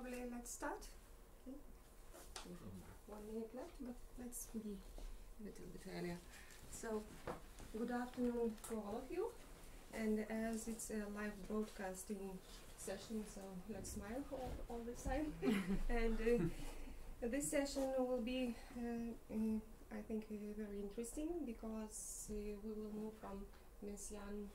probably let's start. Okay. 1 minute left, but let's be a little bit earlier. So, good afternoon to all of you. And as it's a live broadcasting session, so let's smile all the time. And this session will be, I think, very interesting because we will move from Messiaen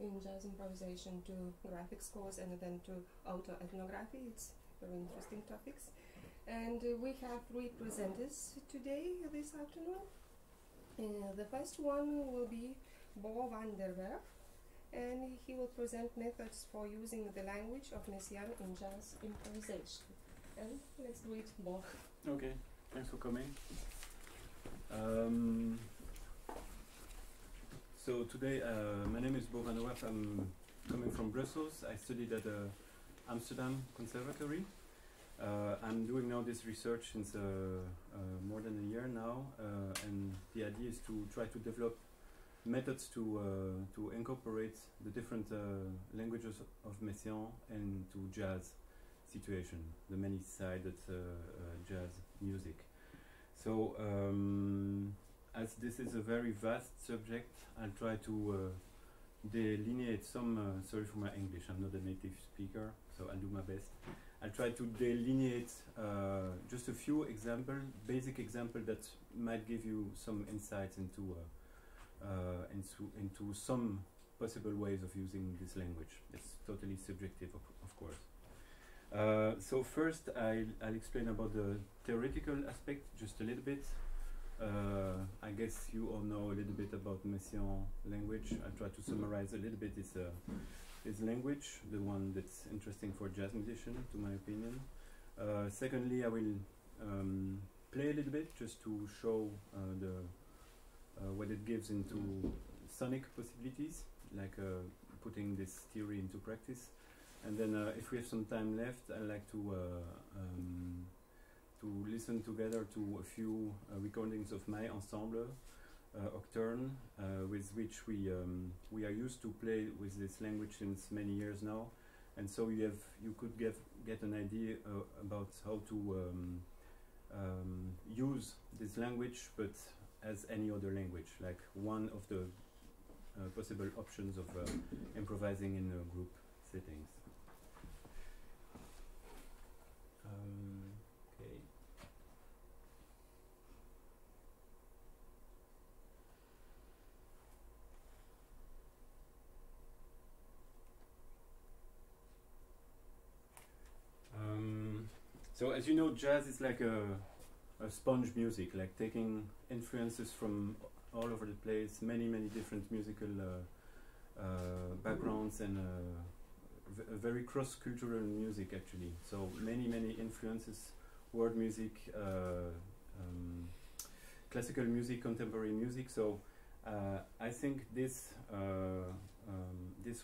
in jazz improvisation to graphic scores and then to autoethnography. It's very interesting topics. And we have 3 presenters today, this afternoon. The first one will be Bo van der Werf, and he will present methods for using the language of Messiaen in jazz improvisation. And let's do it, Bo. Okay, thanks for coming. So today, my name is Bo van der Werf. I'm coming from Brussels. I studied at the Amsterdam Conservatory. I'm doing now this research since more than a year now, and the idea is to try to develop methods to incorporate the different languages of Messiaen into jazz situation, the many-sided jazz music. So, as this is a very vast subject, I'll try to delineate some, sorry for my English, I'm not a native speaker, so I'll do my best. I'll try to delineate just a few basic examples that might give you some insights into some possible ways of using this language. It's totally subjective, of course. So first, I'll explain about the theoretical aspect just a little bit. I guess you all know a little bit about Messiaen language. I'll try to summarize a little bit its language, the one that's interesting for jazz musicians, to my opinion. Secondly, I will play a little bit just to show what it gives into sonic possibilities, like putting this theory into practice. And then if we have some time left, I'd like to listen together to a few recordings of my ensemble, Octurne, with which we are used to play with this language since many years now, and so you could get an idea about how to use this language, but as any other language, like one of the possible options of improvising in group settings. Okay. So as you know, jazz is like a sponge music, like taking influences from all over the place, many different musical backgrounds, and a very cross-cultural music actually. So many influences, world music, classical music, contemporary music. So I think this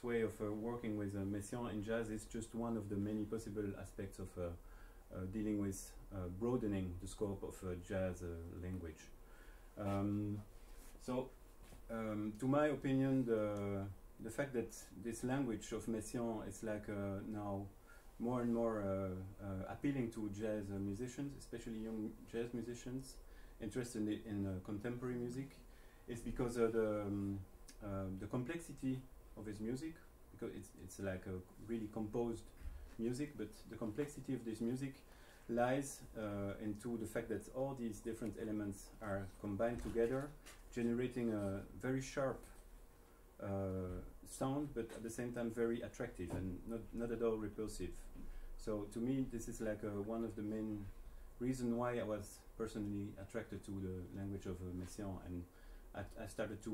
way of working with Messiaen in jazz is just one of the many possible aspects of dealing with broadening the scope of jazz language. To my opinion, the fact that this language of Messiaen is like now more and more appealing to jazz musicians, especially young jazz musicians interested in contemporary music, is because of the complexity of his music, because it's like a really composed music, but the complexity of this music lies into the fact that all these different elements are combined together, generating a very sharp sound, but at the same time very attractive and not at all repulsive. So to me, this is like one of the main reasons why I was personally attracted to the language of Messiaen, and I started to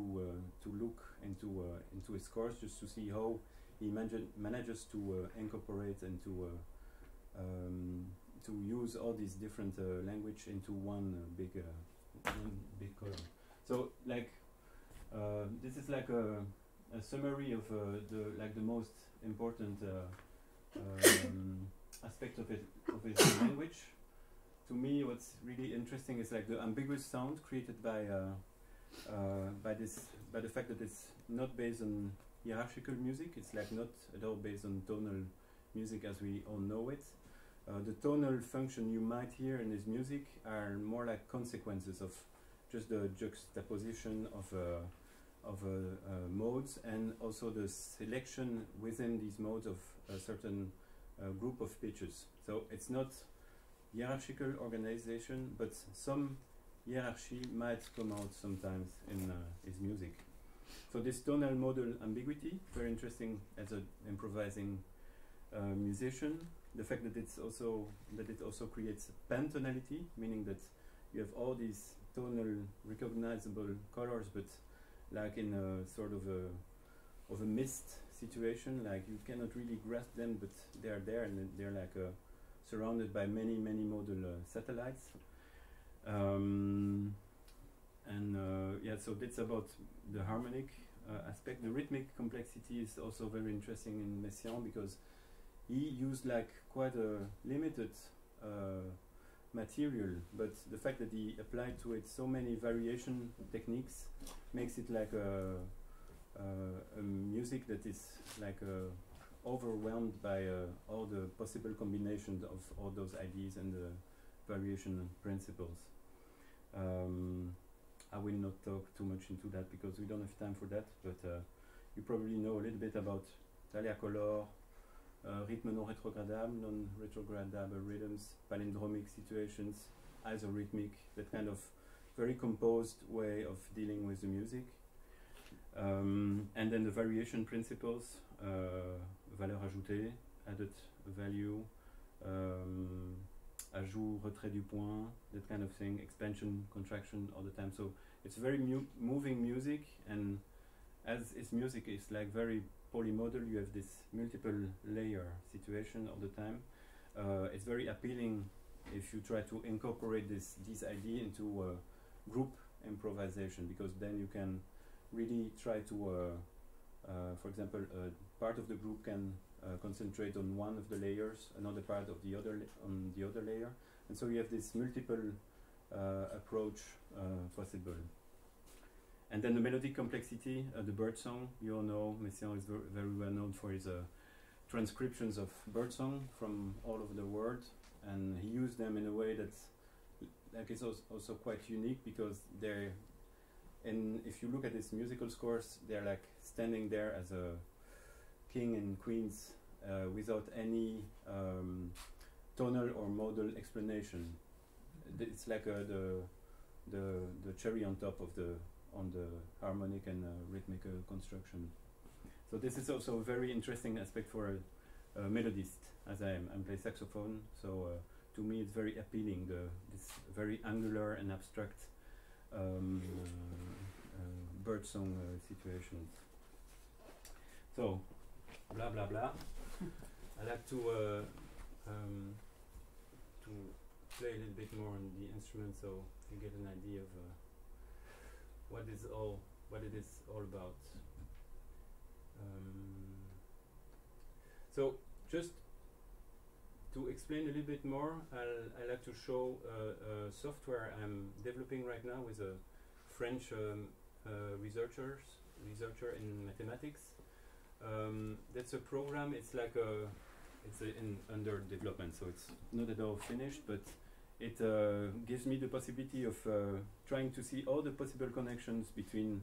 look into his scores just to see how he manages to incorporate and to use all these different language into one big column. So like this is like a summary of the most important aspect of his language. To me, what's really interesting is like the ambiguous sound created by the fact that it's not based on hierarchical music. It's like not at all based on tonal music as we all know it. the tonal function you might hear in his music are more like consequences of just the juxtaposition of modes, and also the selection within these modes of a certain group of pitches. So it's not hierarchical organization, but some hierarchy might come out sometimes in his music. So this tonal modal ambiguity, very interesting as an improvising musician. The fact that it also creates pantonality, meaning that you have all these tonal recognizable colors, but like in a sort of a mist situation, like you cannot really grasp them, but they are there, and they're like surrounded by many modal satellites. Yeah, so that's about the harmonic aspect. The rhythmic complexity is also very interesting in Messiaen, because he used like quite a limited material, but the fact that he applied to it so many variation techniques makes it like a music that is like overwhelmed by all the possible combinations of all those ideas and the variation principles. I will not talk too much into that because we don't have time for that, but you probably know a little bit about talia color, rythme non retrogradable, non-retrogradable rhythms, palindromic situations, isorhythmic, that kind of very composed way of dealing with the music. And then the variation principles, valeur ajoutée, added value, ajout, retrait du point, that kind of thing, expansion, contraction all the time. So it's very moving music, and as its music is like very polymodal, you have this multiple layer situation all the time. It's very appealing if you try to incorporate this idea into group improvisation, because then you can really try to, for example, part of the group can concentrate on one of the layers, another part of the other on the other layer, and so you have this multiple approach possible. And then the melodic complexity, the bird song. You all know Messiaen is very well known for his transcriptions of bird song from all over the world, and he used them in a way that's like is also quite unique, because they're, and if you look at his musical scores, they're like standing there as a king and queens without any tonal or modal explanation. It's like the cherry on top of the harmonic and rhythmic construction. So this is also a very interesting aspect for a melodist, as I play saxophone. So to me, it's very appealing. This very angular and abstract bird song situations. So, blah blah blah. I like to play a little bit more on the instrument, so you get an idea of what it is all about. So just to explain a little bit more, I like to show software I'm developing right now with a French researcher in mathematics. That's a program. It's like it's under development, so it's not at all finished, but it gives me the possibility of trying to see all the possible connections between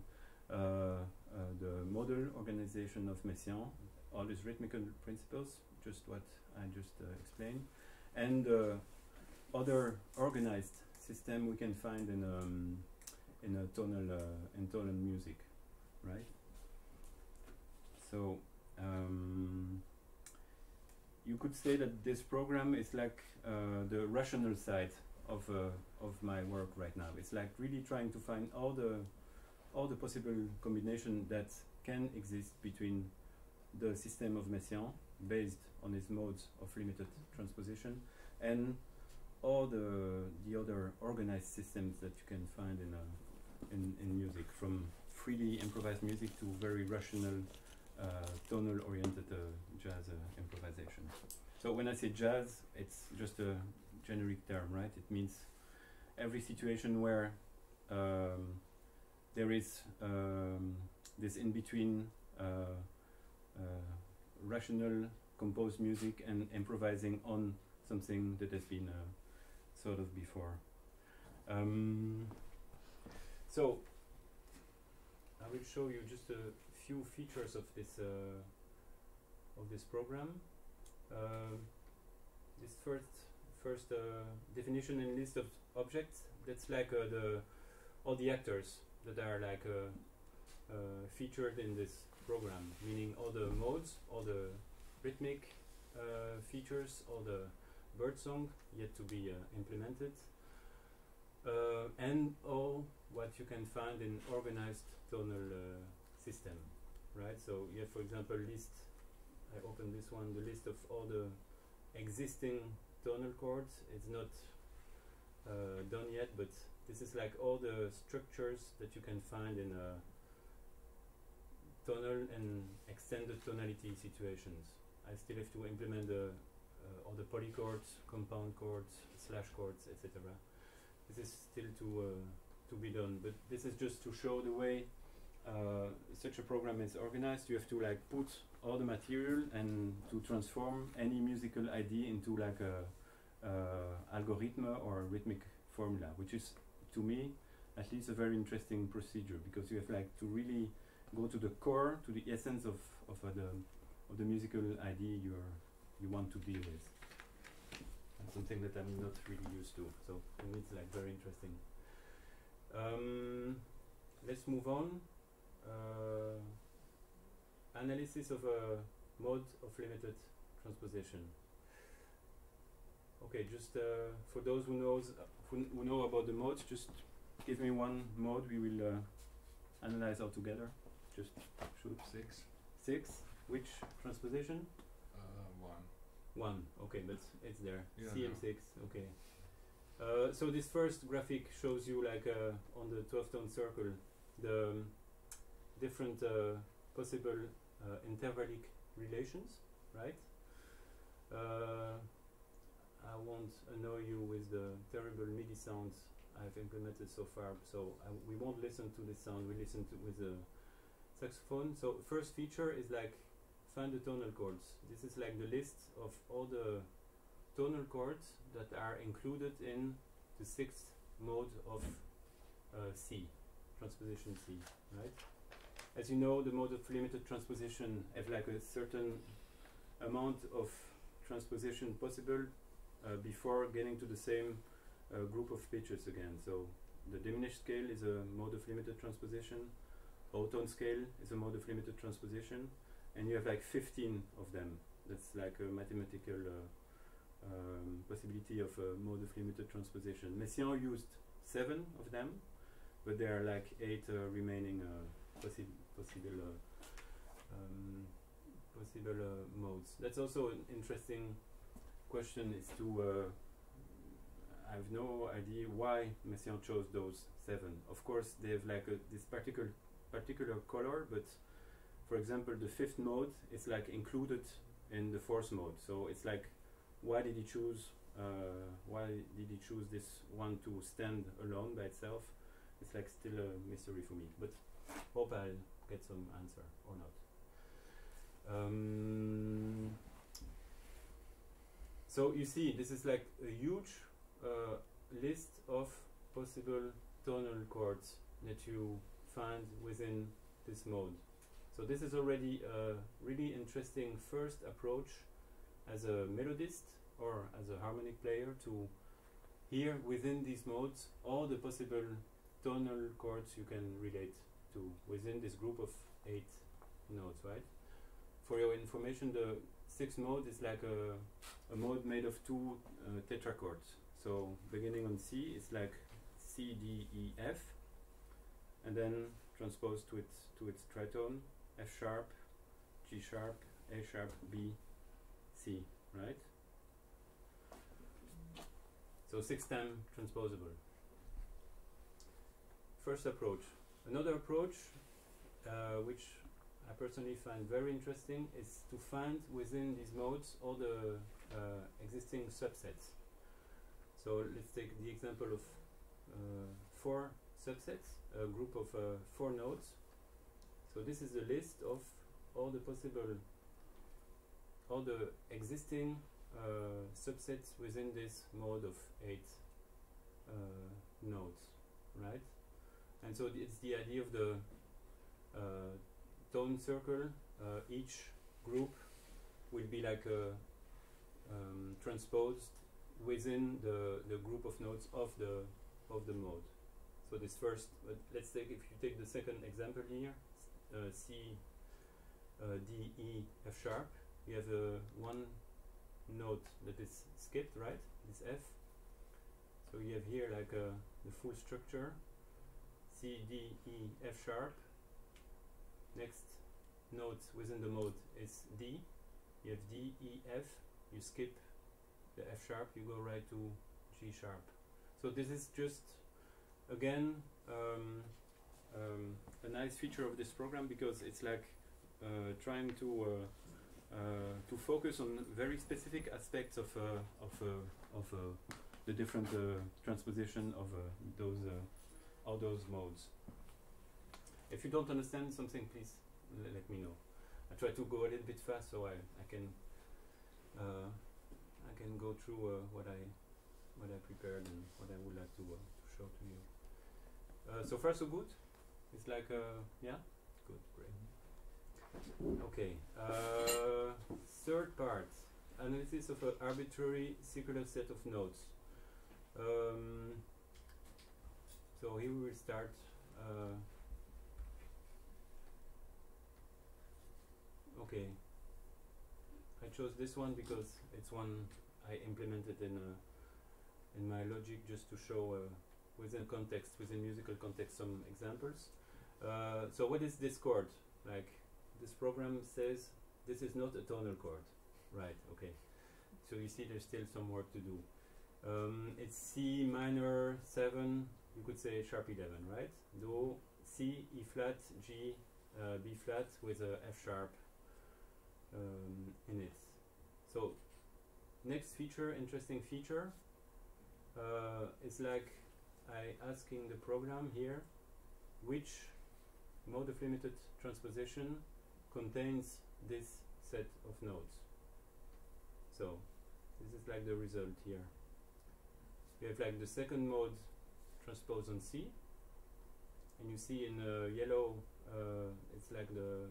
the model organization of Messiaen, all these rhythmical principles, just what I just explained, and other organized system we can find in a tonal music, right? So you could say that this program is like the rational side of my work right now. It's like really trying to find all the possible combination that can exist between the system of Messiaen, based on its modes of limited transposition, and all the other organized systems that you can find in music, from freely improvised music to very rational tonal oriented jazz improvisation. So when I say jazz, it's just a generic term, right? It means every situation where there is this in between rational composed music and improvising on something that has been thought of before. So I will show you just a few features of this program. This first definition and list of objects. That's like all the actors that are like featured in this program, meaning all the modes, all the rhythmic features, all the bird song yet to be implemented, and all what you can find in organized tonal system, right? So you have, for example, list. I open this one, the list of all the existing tonal chords. It's not done yet, but this is like all the structures that you can find in tonal and extended tonality situations. I still have to implement all the polychords, compound chords, slash chords, etc. This is still to be done, but this is just to show the way such a program is organized. You have to like put all the material and to transform any musical ID into like a algorithm or a rhythmic formula, which is, to me, at least a very interesting procedure, because you have like to really go to the core, to the essence of the musical ID you want to deal with. That's something that I'm not really used to, so for me it's like very interesting. Let's move on. Analysis of a mode of limited transposition. Okay, just for those who know about the modes, just give me one mode we will analyze all together. Just shoot. 6. 6. Which transposition? 1. 1. Okay, but it's there. Yeah, CM6. Okay. So this first graphic shows you like on the 12-tone circle the different possible intervallic relations, right? I won't annoy you with the terrible MIDI sounds I've implemented so far, so we won't listen to this sound, we listen to with the saxophone. So first feature is like find the tonal chords. This is like the list of all the tonal chords that are included in the 6th mode of C, transposition C, right? As you know, the mode of limited transposition have like a certain amount of transposition possible before getting to the same group of pitches again. So the diminished scale is a mode of limited transposition, whole-tone scale is a mode of limited transposition, and you have like 15 of them. That's like a mathematical possibility of a mode of limited transposition. Messiaen used 7 of them, but there are like 8 remaining possible modes. That's also an interesting question, is to I have no idea why Messiaen chose those 7. Of course they have like this particular color, but for example the 5th mode is like included in the 4th mode, so it's like why did he choose this one to stand alone by itself? It's like still a mystery for me, but hope I'll get some answer or not. So you see, this is like a huge list of possible tonal chords that you find within this mode. So this is already a really interesting first approach as a melodist or as a harmonic player to hear within these modes all the possible tonal chords you can relate to within this group of 8 notes, right? For your information, the 6th mode is like a mode made of 2 tetrachords. So beginning on C, it's like C, D, E, F, and then transposed to its tritone, F sharp, G sharp, A sharp, B, C, right? So 6-time transposable. First approach. Another approach, which I personally find very interesting, is to find within these modes all the existing subsets. So let's take the example of 4 subsets, a group of 4 nodes. So this is a list of all the existing subsets within this mode of 8 nodes, right? And so it's the idea of the tone circle. Each group will be like transposed within the group of nodes of the mode. So this first, let's take, if you take the second example here, C, D, E, F sharp, you have one note that is skipped, right? This F. So you have here like the full structure, C, D, E, F sharp. Next note within the mode is D. You have D, E, F. You skip the F sharp, you go right to G sharp. So this is just, again, a nice feature of this program, because it's like trying to focus on very specific aspects of the different transposition of all those modes. If you don't understand something, please let me know. I try to go a little bit fast so I can go through what I prepared and what I would like to show to you. So far so good? It's like yeah? Good, great. Okay, third part, analysis of an arbitrary circular set of nodes. So here we will start. Okay, I chose this one because it's one I implemented in my logic, just to show within context, within musical context, some examples. So what is this chord? Like, this program says this is not a tonal chord, right? Okay, so you see there's still some work to do. It's C minor 7, you could say sharp 11, right? Do, C, E flat, G, B flat with a F sharp in it. So next feature, interesting feature, is like I asking the program here which mode of limited transposition contains this set of nodes. So this is like the result here. We have like the second mode transposed on C, and you see in yellow it's like the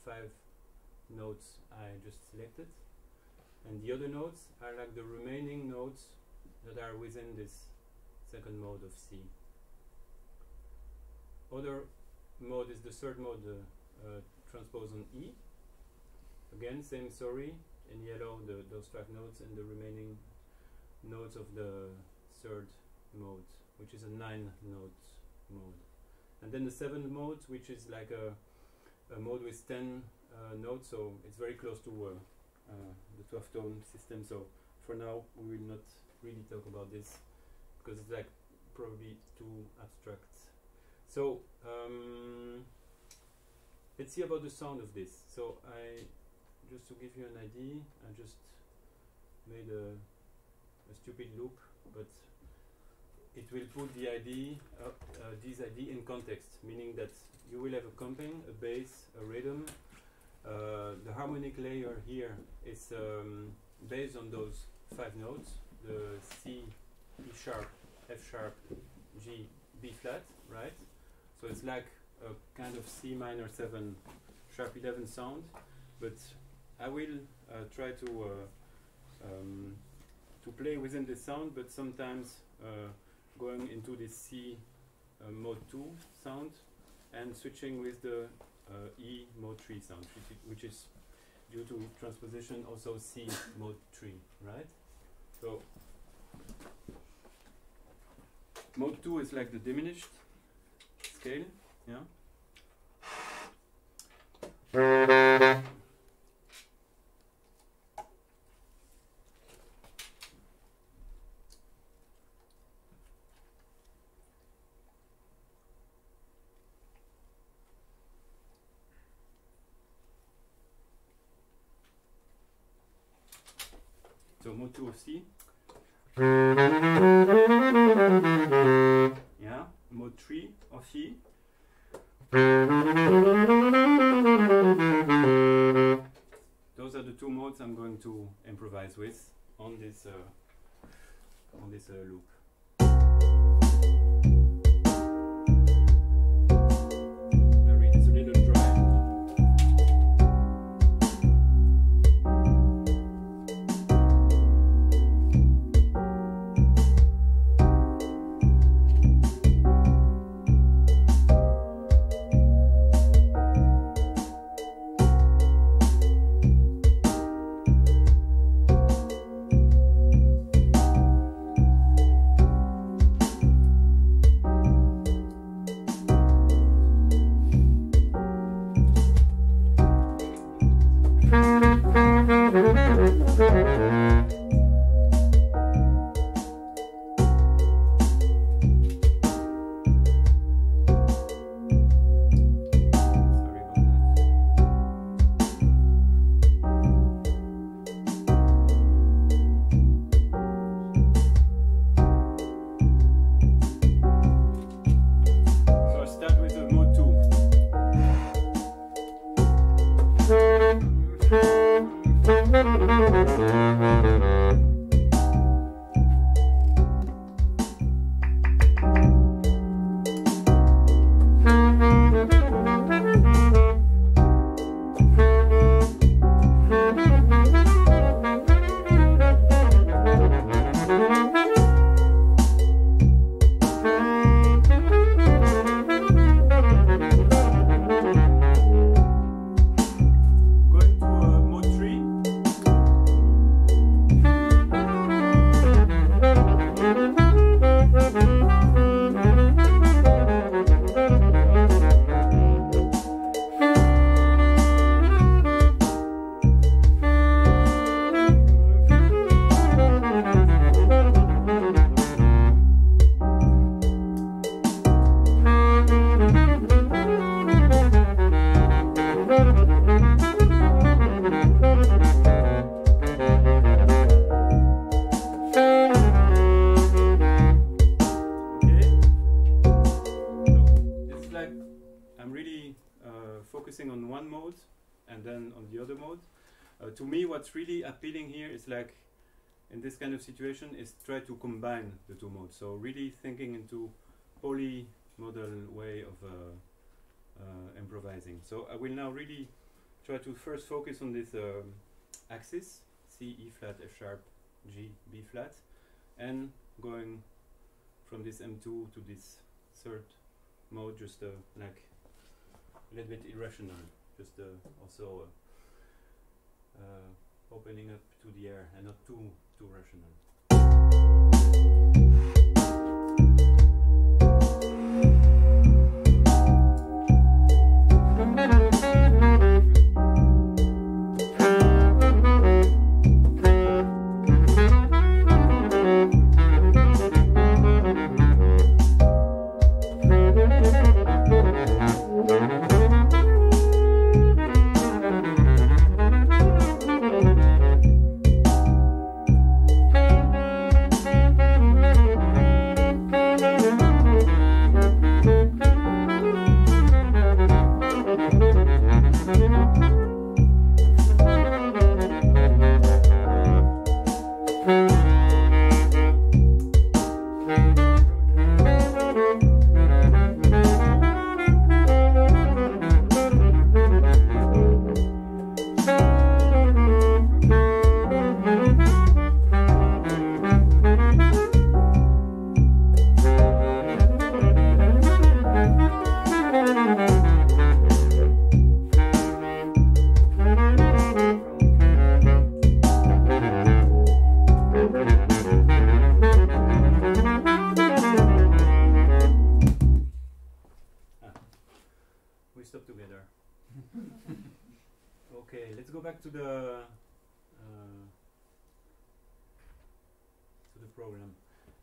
5 nodes I just selected, and the other nodes are like the remaining nodes that are within this second mode of C. Other mode is the third mode transposed on E. Again, same story. In yellow, those 5 nodes and the remaining nodes of the third mode, which is a 9-note mode. And then the 7th mode, which is like a mode with 10 notes, so it's very close to the 12-tone system. So for now, we will not really talk about this, because it's like probably too abstract. So let's see about the sound of this. So just to give you an idea, I just made a stupid loop, but it will put the ID, this ID in context, meaning that you will have a comping, a bass, a rhythm. The harmonic layer here is based on those 5 notes, the C, E sharp, F sharp, G, B flat, right? So it's like a kind of C minor 7 sharp 11 sound, but I will try to play within this sound, but sometimes going into this C mode 2 sound and switching with the E mode 3 sound, which is due to transposition also C mode 3, right? So mode 2 is like the diminished scale, yeah? So mode 2 of C. Yeah, mode 3 of E. Those are the 2 modes modes I'm going to improvise with on this loop. It's a little dry. On one mode and then on the other mode. To me, what's really appealing here is, like, in this kind of situation, is try to combine the two modes. So really thinking into polymodal way of improvising. So I will now really try to first focus on this axis, C, E flat, F sharp, G, B flat, and going from this M2 to this third mode, just like a little bit irrational, just also opening up to the air and not too rational.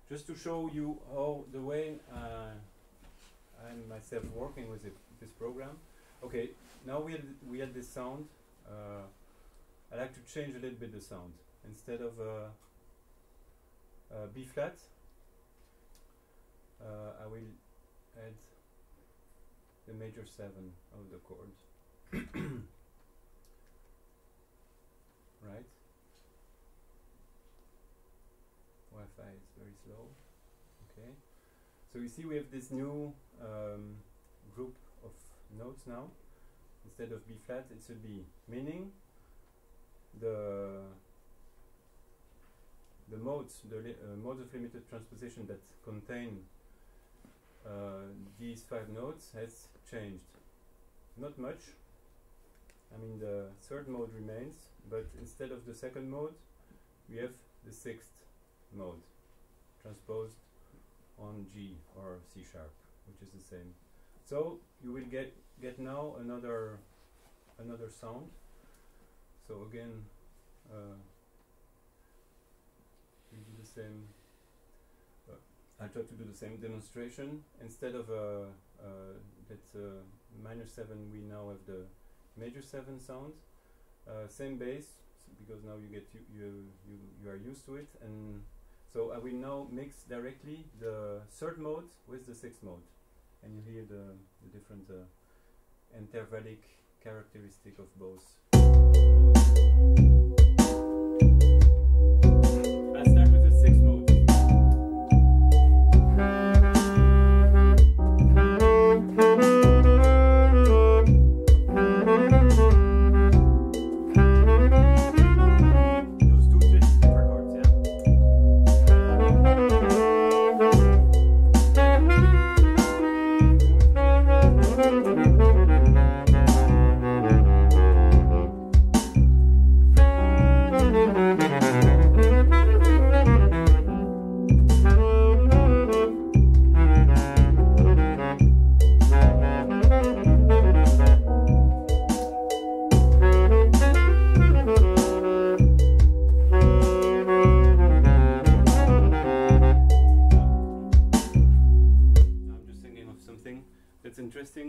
Just to show you how the way I'm myself working with this program. Okay, now we had this sound. I like to change a little bit the sound. Instead of B flat, I will add the major 7 of the chord. right? Wi-Fi is very slow. Okay. So you see we have this new group of notes now. Instead of B flat, it should be, meaning the modes, modes of limited transposition that contain these 5 notes has changed. Not much. I mean, the third mode remains, but instead of the second mode, we have the 6th mode transposed on G or C sharp, which is the same. So you will get now another sound. So again, we do the same. I'll try to do the same demonstration. Instead of that -7, we now have the major 7 sound. Same bass, because now you are used to it, and so I will now mix directly the 3rd mode with the 6th mode, and you hear the different intervallic characteristic of both modes. I'll start with the 6th mode.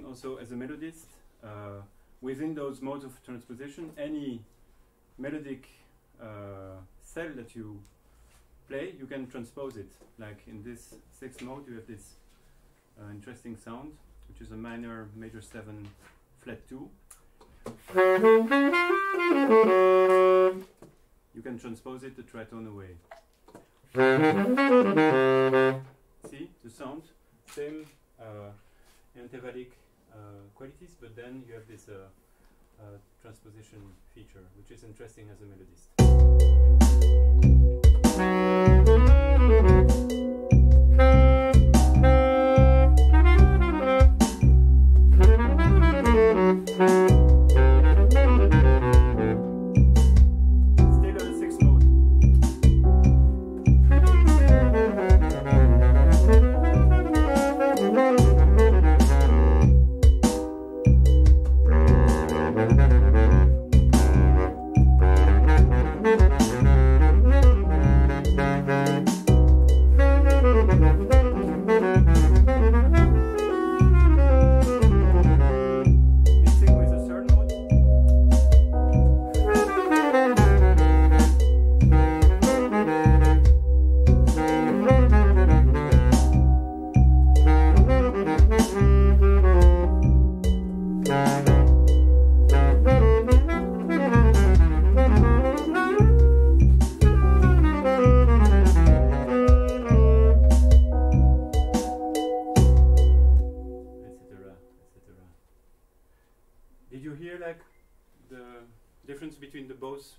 Also, as a melodist, within those modes of transposition, any melodic cell that you play, you can transpose it. Like in this 6th mode, you have this interesting sound, which is a minor major 7 flat 2. You can transpose it the tritone away. See the sound, same intervallic qualities, but then you have this transposition feature, which is interesting as a melodist. Still on the 6th mode.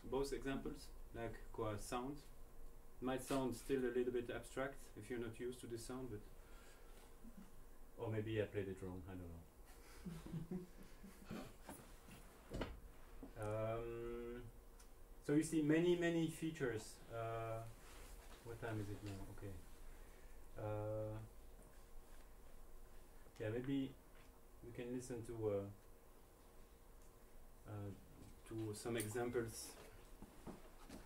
Both examples, like sound, might sound still a little bit abstract if you're not used to this sound, but or maybe I played it wrong. I don't know. So you see many features. What time is it now? Okay. Yeah, maybe we can listen to some examples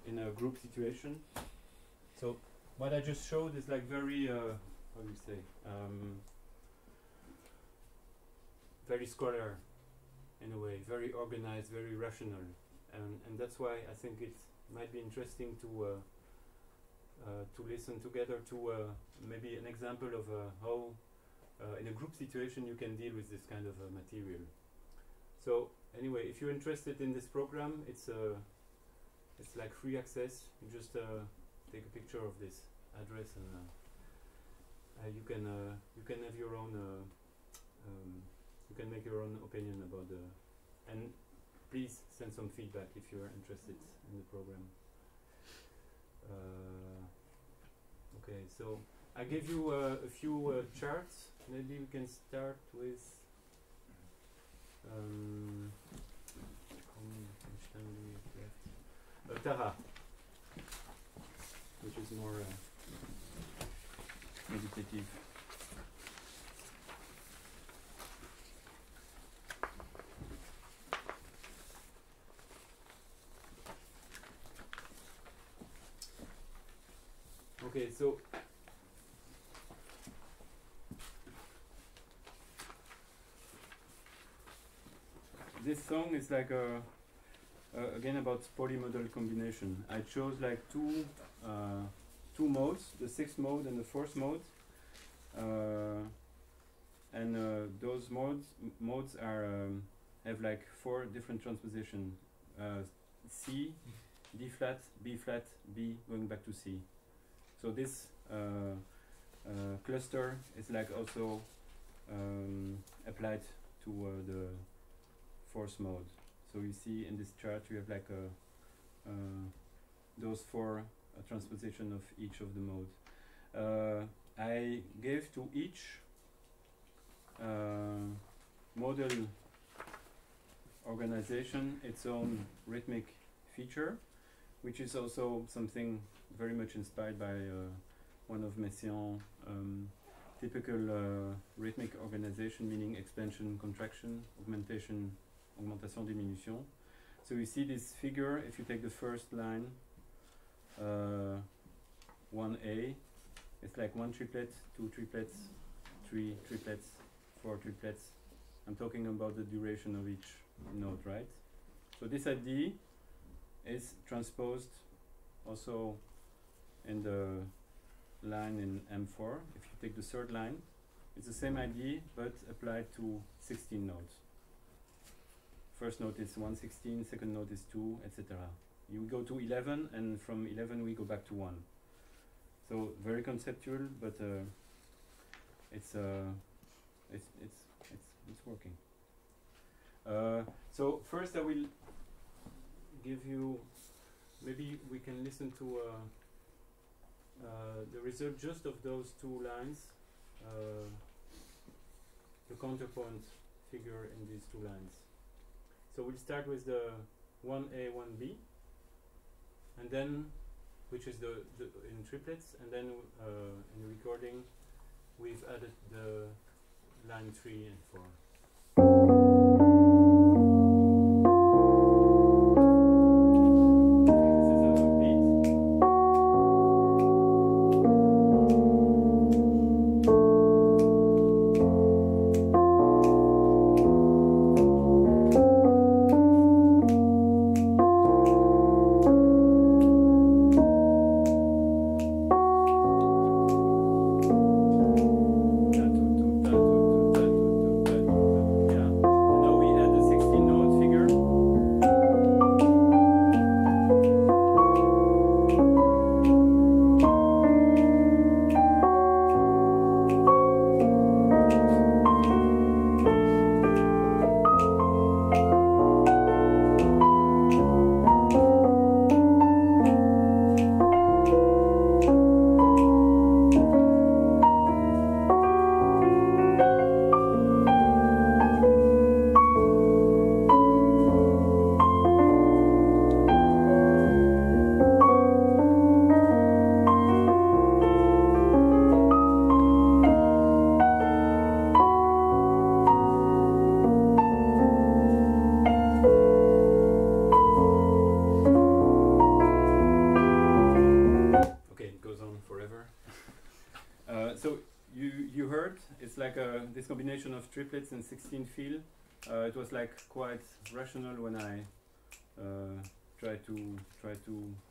in a group situation. So what I just showed is like very, how do you say, very scholar in a way, very organized, very rational, and that's why I think it might be interesting to listen together to maybe an example of how in a group situation you can deal with this kind of material. So anyway, if you're interested in this program, it's it's like free access. You just take a picture of this address and you can have your own you can make your own opinion about the, and please send some feedback if you're interested in the program. Okay, so I gave you a few charts. Maybe we can start with Tara, which is more meditative. Okay, so this song is like again about polymodal combination. I chose like two modes, the sixth mode and the fourth mode, and those modes are have like 4 different transposition: C, D flat, B flat, B going back to C. So this cluster is like also applied to the fourth mode. So you see in this chart you have like those 4 transposition of each of the modes. I gave to each model organization its own rhythmic feature, which is also something very much inspired by one of Messiaen typical rhythmic organization, meaning expansion, contraction, augmentation, augmentation, diminution. So you see this figure. If you take the first line, 1A, it's like 1 triplet, 2 triplets, 3 triplets, 4 triplets. I'm talking about the duration of each note, right? So this idea is transposed also in the line in M4. If you take the third line, it's the same idea but applied to 16 notes. First note is 1/16, second note is 2, etc. You go to 11, and from 11 we go back to 1. So very conceptual, but it's working. So first I will give you, maybe we can listen to the result just of those 2 lines, the counterpoint figure in these 2 lines. So we'll start with the 1A, 1B, and then, which is the in triplets, and then in the recording we've added the line 3 and 4. This combination of triplets and 16 feel. It was like quite rational when I tried to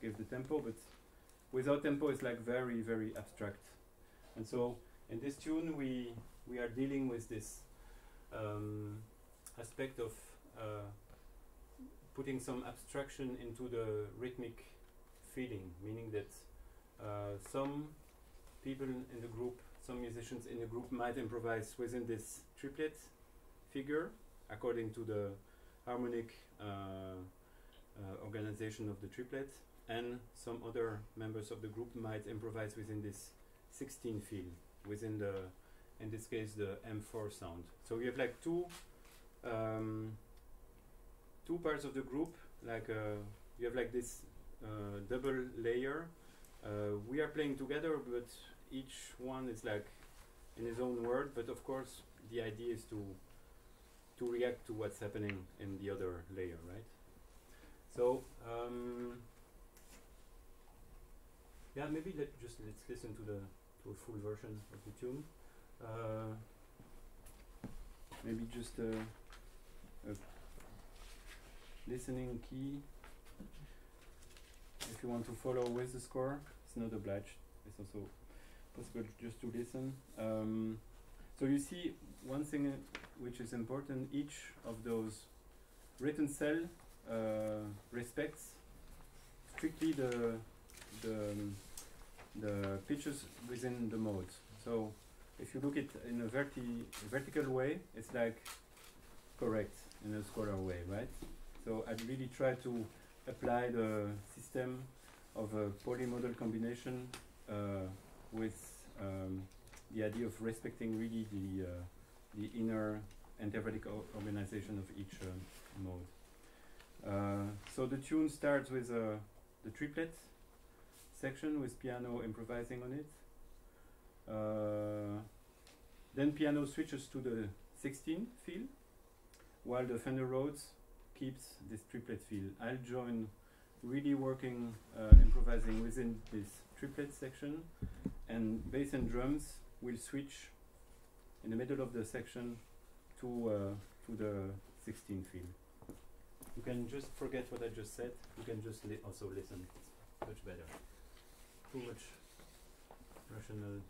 give the tempo, but without tempo it's like very, very abstract. And so in this tune we are dealing with this aspect of putting some abstraction into the rhythmic feeling, meaning that some people in the group, some musicians in the group might improvise within this triplet figure according to the harmonic organization of the triplet, and some other members of the group might improvise within this 16 feel, within the, in this case, the M4 sound. So we have like two parts of the group, like you have like this double layer. We are playing together, but each one is like in his own world, but of course the idea is to react to what's happening in the other layer, right? So yeah, maybe let's listen to a full version of the tune. Maybe just a listening key. If you want to follow with the score, it's not obliged. It's also possible just to listen. So you see one thing which is important: each of those written cell respects strictly the pitches within the mode. So if you look at in a vertical way, it's like correct in a scalar way, right? So I really try to apply the system of a polymodal combination with the idea of respecting really the inner intervallic organization of each mode. So the tune starts with the triplet section with piano improvising on it. Then piano switches to the 16 feel, while the Fender Rhodes keeps this triplet feel. I'll join really working, improvising within this triplet section, and bass and drums will switch in the middle of the section to the 16 feel. You can just forget what I just said. You can just also listen. It's much better. Too much rational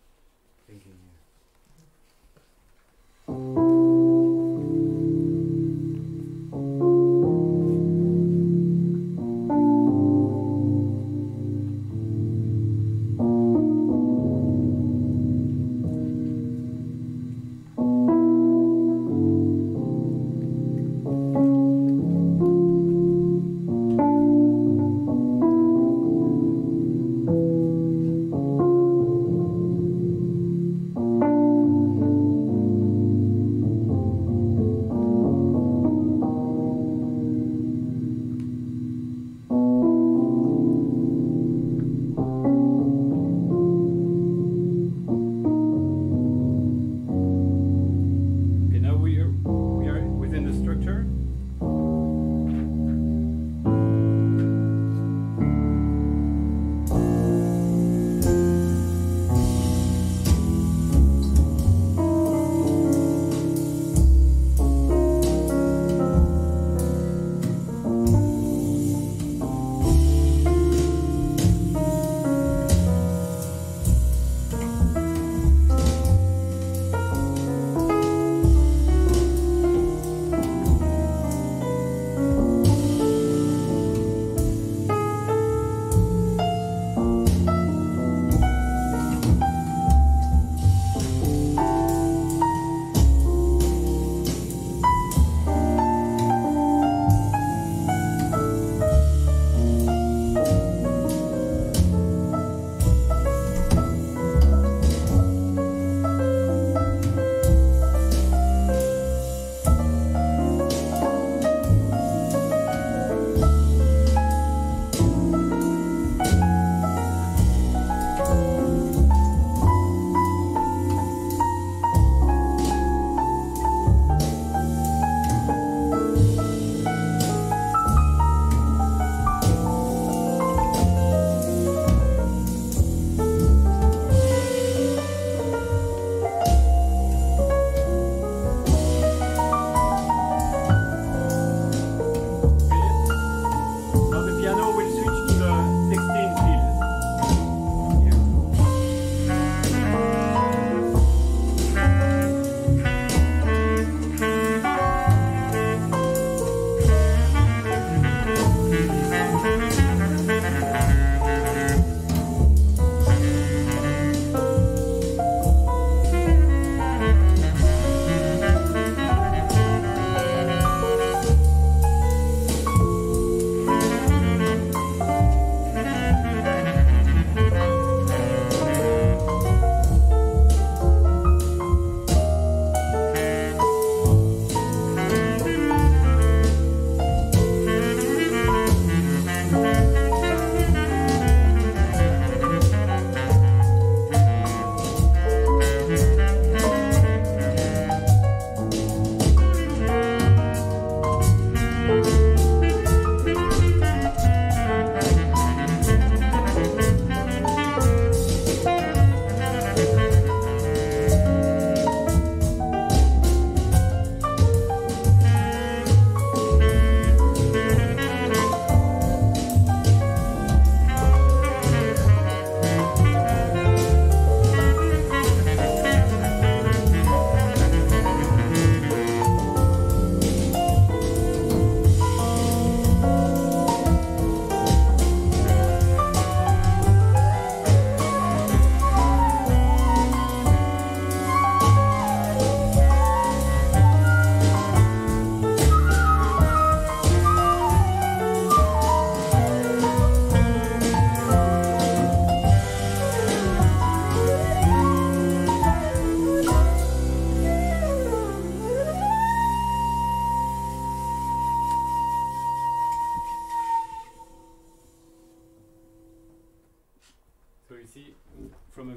thinking here.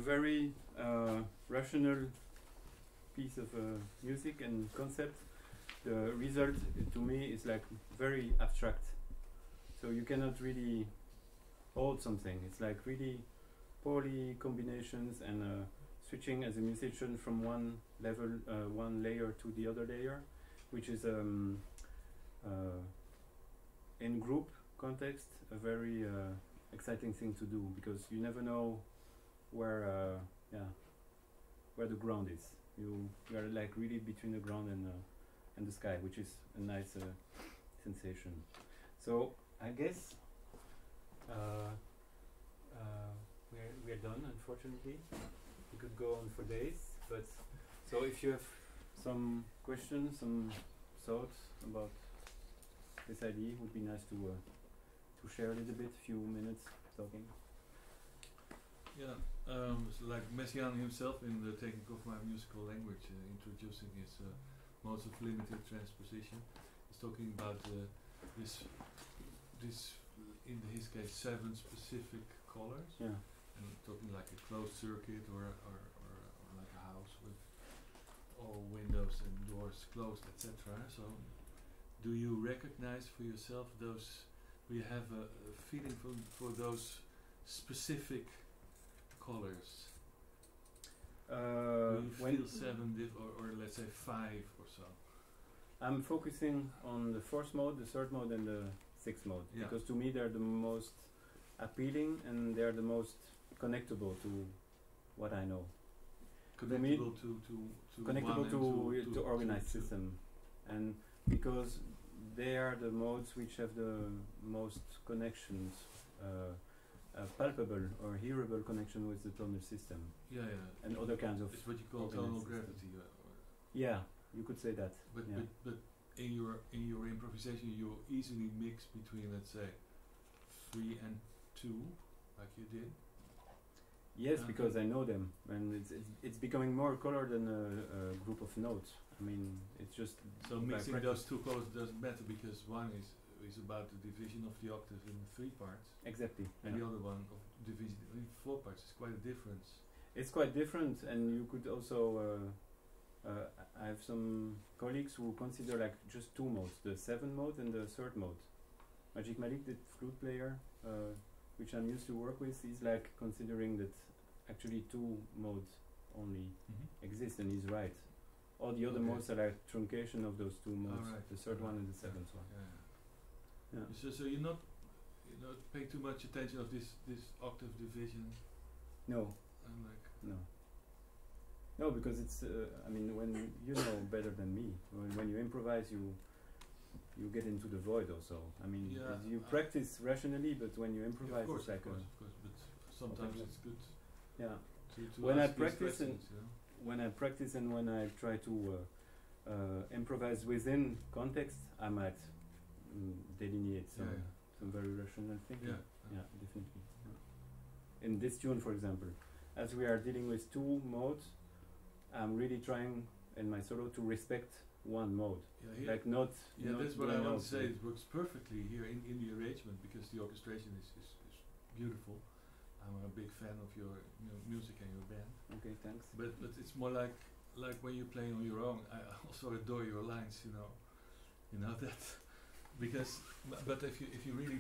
very rational piece of music and concept, the result to me is like very abstract. So you cannot really hold something. It's like really poorly combinations and switching as a musician from one level, one layer to the other layer, which is in group context a very exciting thing to do, because you never know where where the ground is. You are like really between the ground and the sky, which is a nice sensation. So I guess we're done, unfortunately. We could go on for days, but so if you have some questions, some thoughts about this idea, it would be nice to share a little bit, few minutes talking. Yeah, so like Messiaen himself in the Technique of My Musical Language, introducing his modes of limited transposition, is talking about this in his case 7 specific colors. Yeah. And talking like a closed circuit or like a house with all windows and doors closed, etc. So, do you recognize for yourself those? Do you have a feeling for those specific colors? Do you feel 7 or let's say 5 or so? I'm focusing on the 4th mode, the 3rd mode, and the 6th mode, because to me they're the most appealing and they're the most connectable to what I know. Connectable to organized system, and because they are the modes which have the most connections, palpable or hearable connection with the tonal system. Yeah, yeah. And other kinds of. It's what you call tonal gravity. Yeah, you could say that. But in your improvisation, you easily mix between, let's say, 3 and 2, like you did. Yes, because I know them, and it's becoming more color than a group of notes. I mean, it's just so mixing those 2 colors doesn't matter, because one is about the division of the octave in 3 parts. Exactly. And the other one of division in 4 parts. It's quite a difference. It's quite different, and you could also. I have some colleagues who consider like just 2 modes, the 7th mode and the 3rd mode. Magic Malik, the flute player, which I'm used to work with, is like considering that actually 2 modes only exist, and he's right. All the other modes are like truncation of those 2 modes, the 3rd one and the 7th one. Yeah. So you're not paying too much attention of this octave division. No. No, because it's. I mean, when you know better than me, when you improvise, you get into the void also. I mean, you practice rationally, but when you improvise, it's like of course. But sometimes it's good. Yeah. To when I practice and when I try to improvise within context, I might delineate some very rational thinking. Yeah, definitely. In this tune, for example, as we are dealing with 2 modes, I'm really trying in my solo to respect 1 mode. Like not. Yeah, that's what I want to say. It works perfectly here in the arrangement, because the orchestration is beautiful. I'm a big fan of your music and your band. Okay, thanks. But it's more like when you play on your own. I also adore your lines. You know that, because but if you really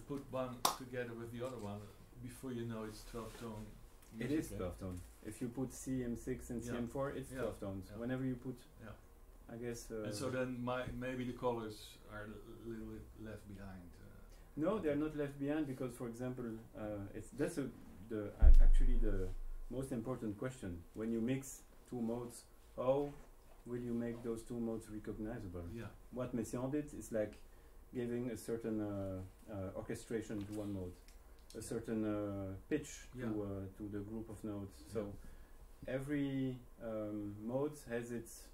put one together with the other one, before you know it's 12 tone. It is 12 tone. If you put CM6 and CM4, it's 12 tones. Yeah. Whenever you put, I guess. And so then maybe the colors are a little bit left behind. No, they're not left behind, because, for example, that's actually the most important question. When you mix 2 modes, how will you make those 2 modes recognizable? Yeah. What Messiaen did is like giving a certain orchestration to 1 mode, a certain pitch to the group of notes. So every mode has its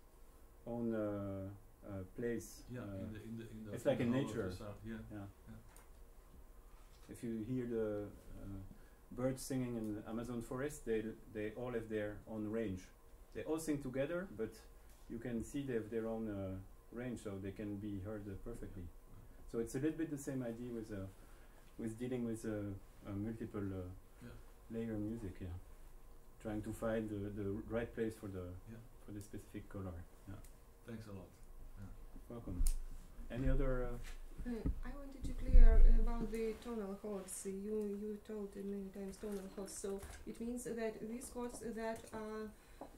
own place. Yeah, in the it's like in nature. Yeah. If you hear the birds singing in the Amazon forest, they all have their own range. They all sing together, but you can see they have their own range, so they can be heard perfectly. So it's a little bit the same idea with dealing with multiple layer music. Yeah. trying to find the right place for the Yeah. for the specific color. Yeah. Thanks a lot. Welcome. Any other? I wanted to clear about the tonal chords. You told many times tonal chords, so it means that these chords that are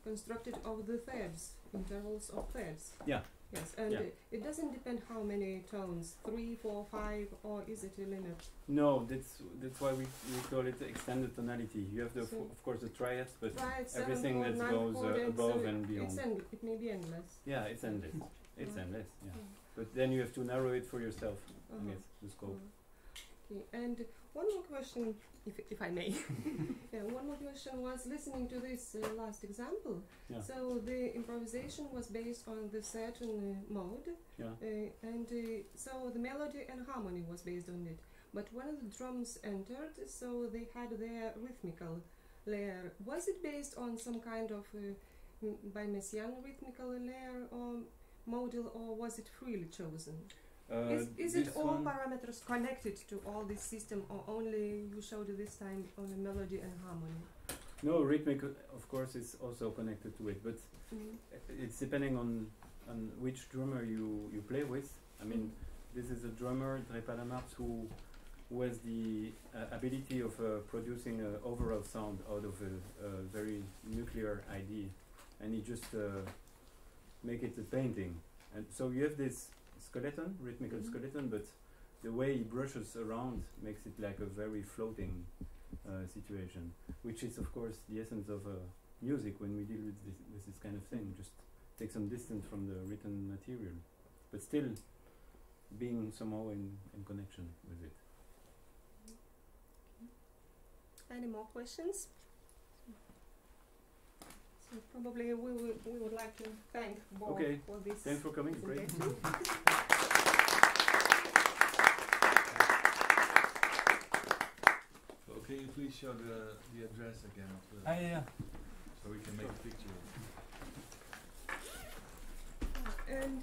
constructed of the thirds, intervals of thirds. Yeah. Yes, and Yeah. It doesn't depend how many tones, 3, 4, 5, or is it a limit? No, that's why we call it extended tonality. You have the So of course the triads, but Right, everything 7 chord, that 9 goes chord, and above so and beyond. it may be endless. Yeah, it's endless. It's Yeah. endless. Yeah. Yeah. But then you have to narrow it for yourself. I Uh-huh. guess the scope. Okay, and one more question, if I may. One more question was listening to this last example. Yeah. So the improvisation was based on the certain mode, Yeah. and so the melody and harmony was based on it. But when the drums entered, so they had their rhythmical layer. Was it based on some kind of by Messiaen rhythmical layer or model, or was it freely chosen? Is it all parameters connected to all this system, or only you showed this time only melody and harmony? No, rhythmic of course is also connected to it, but it's depending on which drummer you play with. I mean, this is a drummer, Dre Palamarts, who has the ability of producing an overall sound out of a very nuclear idea, and he just make it a painting. And so you have this skeleton, rhythmical skeleton, but the way he brushes around makes it like a very floating situation, which is of course the essence of music when we deal with this kind of thing. Just take some distance from the written material, but still being somehow in connection with it. Any more questions? So probably we would like to thank Bob for this. Thanks for coming. Great. So can you please show the address again? Yeah. So we can make a picture. And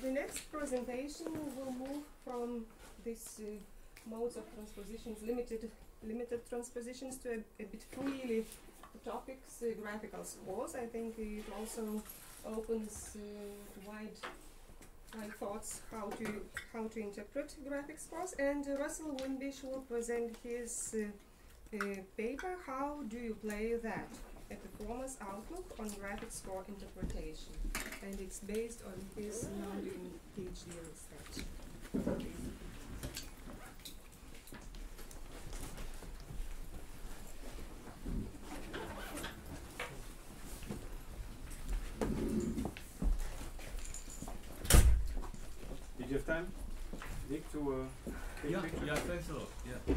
the next presentation will move from this modes of transpositions, limited transpositions, to a bit freely topics, graphical scores. I think it also opens wide thoughts how to interpret graphic scores. And Russell Wimbish will present his paper, How Do You Play That? A Performer's Outlook on Graphic Score Interpretation. And it's based on his now doing PhD research. Did you have time, Dick, to take a picture? Yeah, thanks a lot. Yeah.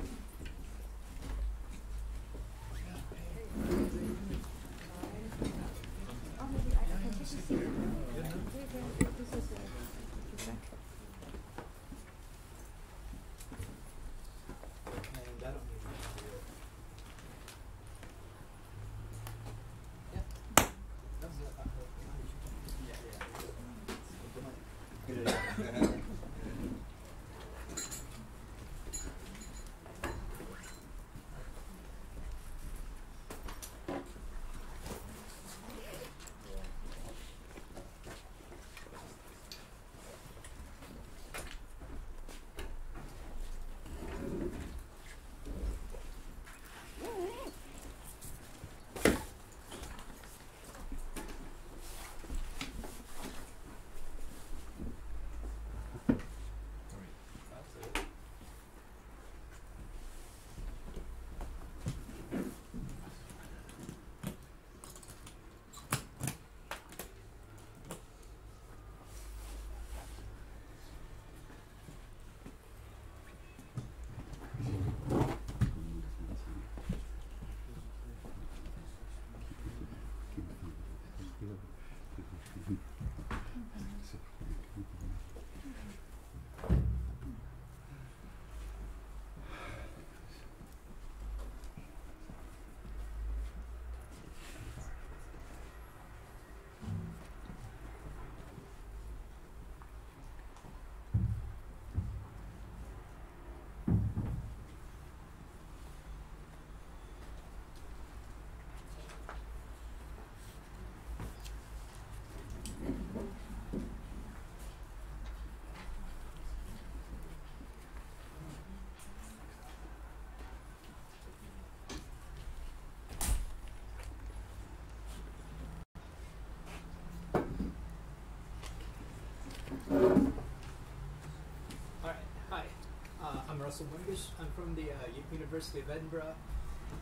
Wimbish. I'm from the University of Edinburgh,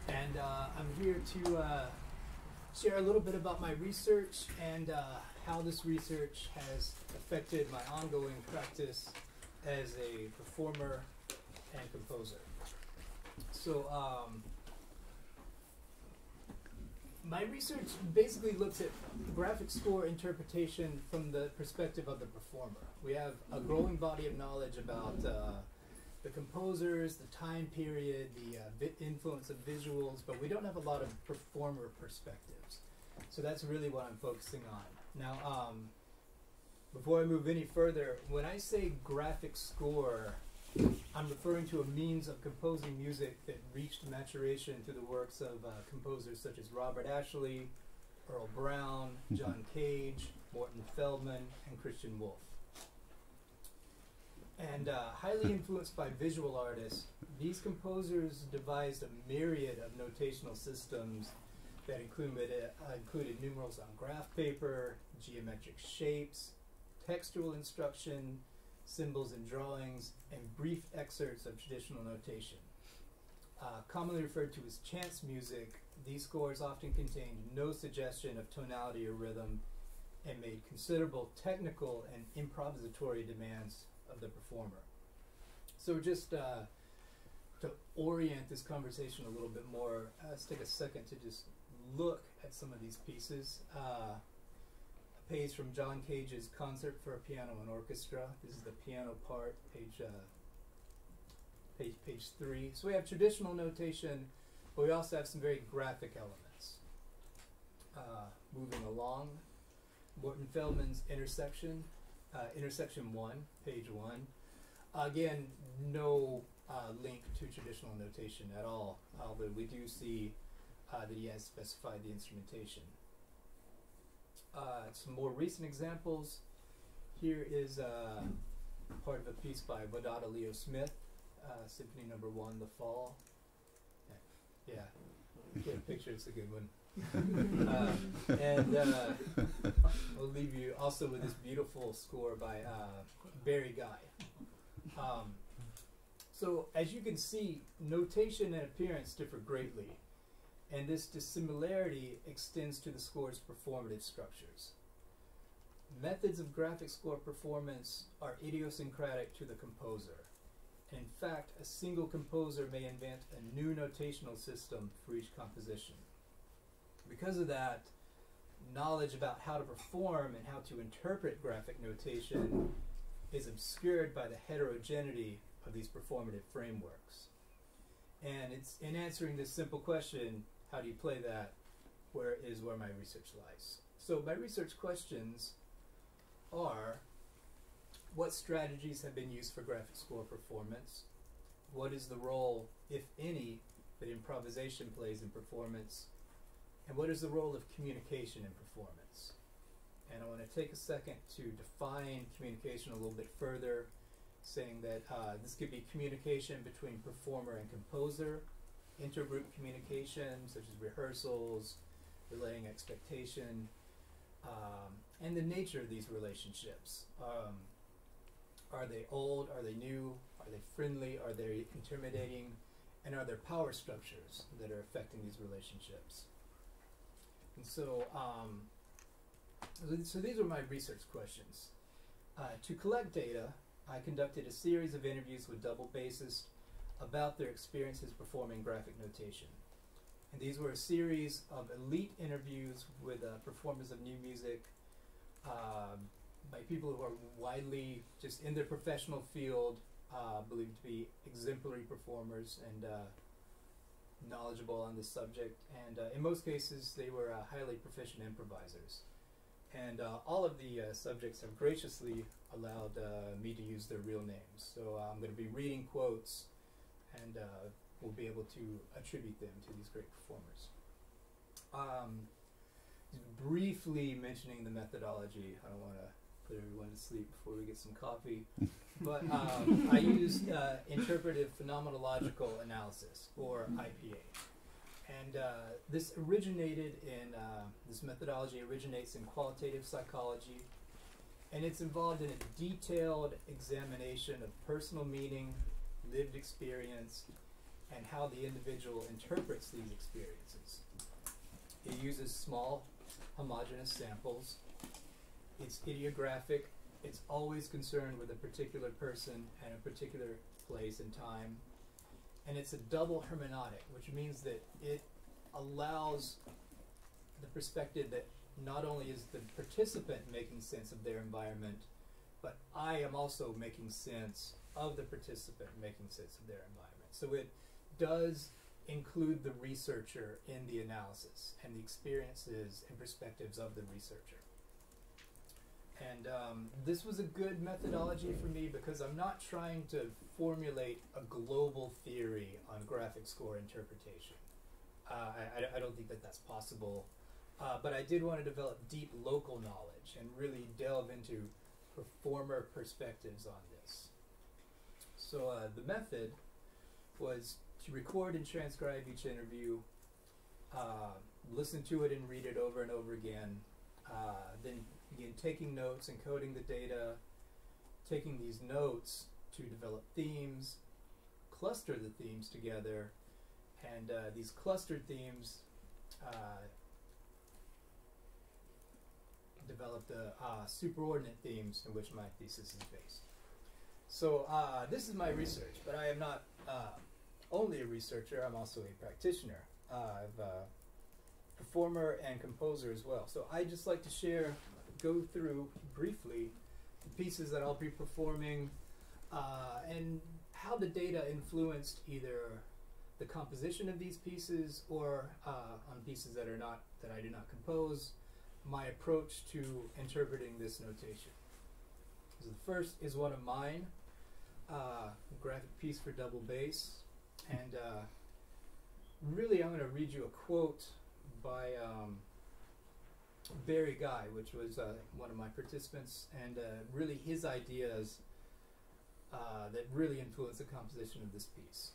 and I'm here to share a little bit about my research and how this research has affected my ongoing practice as a performer and composer. So my research basically looks at graphic score interpretation from the perspective of the performer. We have a growing body of knowledge about the composers, the time period, the influence of visuals, but we don't have a lot of performer perspectives. So that's really what I'm focusing on. Now, before I move any further, when I say graphic score, I'm referring to a means of composing music that reached maturation through the works of composers such as Robert Ashley, Earl Brown, John Cage, Morton Feldman, and Christian Wolff. And highly influenced by visual artists, these composers devised a myriad of notational systems that included numerals on graph paper, geometric shapes, textual instruction, symbols and drawings, and brief excerpts of traditional notation. Commonly referred to as chance music, these scores often contained no suggestion of tonality or rhythm and made considerable technical and improvisatory demands of the performer. So just to orient this conversation a little bit more, let's take a second to just look at some of these pieces. A page from John Cage's Concert for Piano and Orchestra. This is the piano part, page 3. So we have traditional notation, but we also have some very graphic elements. Moving along, Morton Feldman's Intersection, Intersection 1, page 1. Again, no link to traditional notation at all, although we do see that he has specified the instrumentation. Some more recent examples. Here is part of a piece by Wadada Leo Smith, Symphony No. 1, The Fall. Yeah, get a picture, it's a good one. We'll leave you also with this beautiful score by Barry Guy. So as you can see, notation and appearance differ greatly, and this dissimilarity extends to the score's performative structures. Methods of graphic score performance are idiosyncratic to the composer. In fact, a single composer may invent a new notational system for each composition. Because of that, knowledge about how to perform and how to interpret graphic notation is obscured by the heterogeneity of these performative frameworks. And it's in answering this simple question, how do you play that, where my research lies. So my research questions are, what strategies have been used for graphic score performance? What is the role, if any, that improvisation plays in performance? And what is the role of communication in performance? And I want to take a second to define communication a little bit further, saying that this could be communication between performer and composer, intergroup communication, such as rehearsals, relaying expectation, and the nature of these relationships. Are they old? Are they new? Are they friendly? Are they intimidating? And are there power structures that are affecting these relationships? And so, so these are my research questions. To collect data, I conducted a series of interviews with double bassists about their experiences performing graphic notation. And these were a series of elite interviews with performers of new music, by people who are widely, just in their professional field, believed to be exemplary performers and knowledgeable on this subject. And in most cases, they were highly proficient improvisers. And all of the subjects have graciously allowed me to use their real names. So I'm going to be reading quotes, and we'll be able to attribute them to these great performers. briefly mentioning the methodology. I don't want to put everyone to sleep before we get some coffee. But I use interpretive phenomenological analysis, or IPA. And this methodology originates in qualitative psychology, and it's involved in a detailed examination of personal meaning, lived experience, and how the individual interprets these experiences. It uses small, homogeneous samples. It's ideographic. It's always concerned with a particular person and a particular place and time. And it's a double hermeneutic, which means that it allows the perspective that not only is the participant making sense of their environment, but I am also making sense of the participant making sense of their environment. So it does include the researcher in the analysis and the experiences and perspectives of the researcher. And this was a good methodology for me because I'm not trying to formulate a global theory on graphic score interpretation. I don't think that that's possible. But I did want to develop deep local knowledge and really delve into performer perspectives on this. So the method was to record and transcribe each interview, listen to it and read it over and over again, then begin taking notes, encoding the data, taking these notes to develop themes, cluster the themes together, and these clustered themes developed superordinate themes in which my thesis is based. So this is my research, but I am not only a researcher, I'm also a practitioner. I'm a performer and composer as well. So I just like to go through briefly the pieces that I'll be performing and how the data influenced either the composition of these pieces or on pieces that I do not compose, my approach to interpreting this notation. So the first is one of mine, a graphic piece for double bass, and really I'm going to read you a quote by Barry Guy, which was one of my participants, and really his ideas that really influenced the composition of this piece.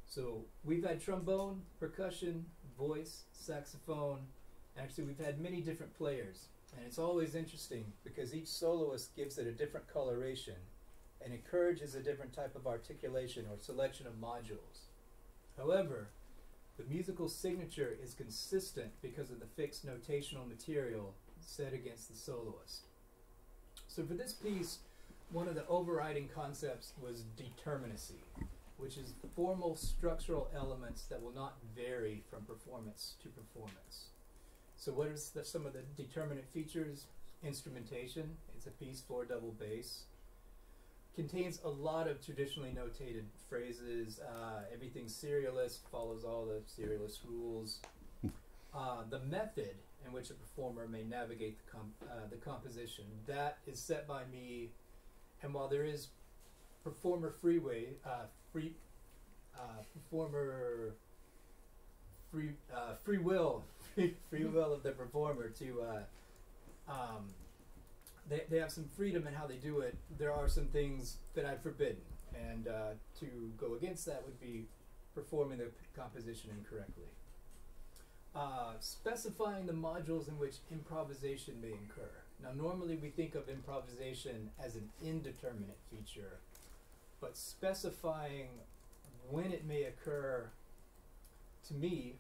So we've had trombone, percussion, voice, saxophone. Actually, we've had many different players, and it's always interesting because each soloist gives it a different coloration and encourages a different type of articulation or selection of modules. However, the musical signature is consistent because of the fixed notational material set against the soloist. So for this piece, one of the overriding concepts was determinacy, which is formal structural elements that will not vary from performance to performance. So what are some of the determinant features? Instrumentation. It's a piece for double bass. Contains a lot of traditionally notated phrases. Everything's serialist, follows all the serialist rules. The method in which a performer may navigate the composition, that is set by me. And while there is performer free will of the performer to they have some freedom in how they do it. There are some things that I've forbidden, and to go against that would be performing the composition incorrectly. Specifying the modules in which improvisation may incur. Now normally we think of improvisation as an indeterminate feature, but specifying when it may occur, to me,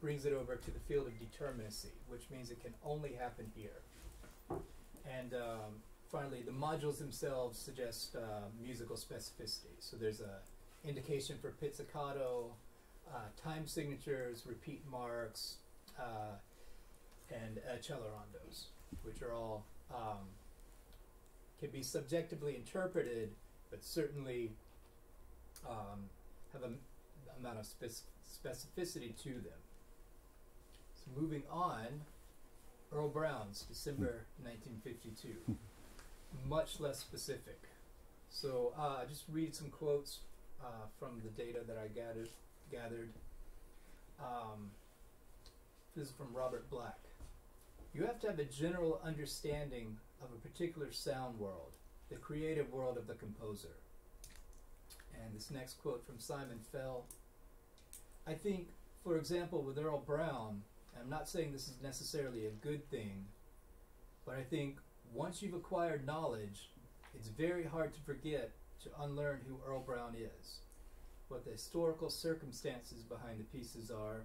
brings it over to the field of determinacy, which means it can only happen here. And finally, the modules themselves suggest musical specificity. So there's a indication for pizzicato, time signatures, repeat marks, and accelerandos, which are all can be subjectively interpreted, but certainly have an amount of specificity to them. So moving on, Earl Brown's December 1952, much less specific. So just read some quotes from the data that I gathered. This is from Robert Black. you have to have a general understanding of a particular sound world, the creative world of the composer. And this next quote from Simon Fell, I think, for example, with Earl Brown, I'm not saying this is necessarily a good thing, but I think once you've acquired knowledge, it's very hard to forget to unlearn who Earl Brown is, what the historical circumstances behind the pieces are,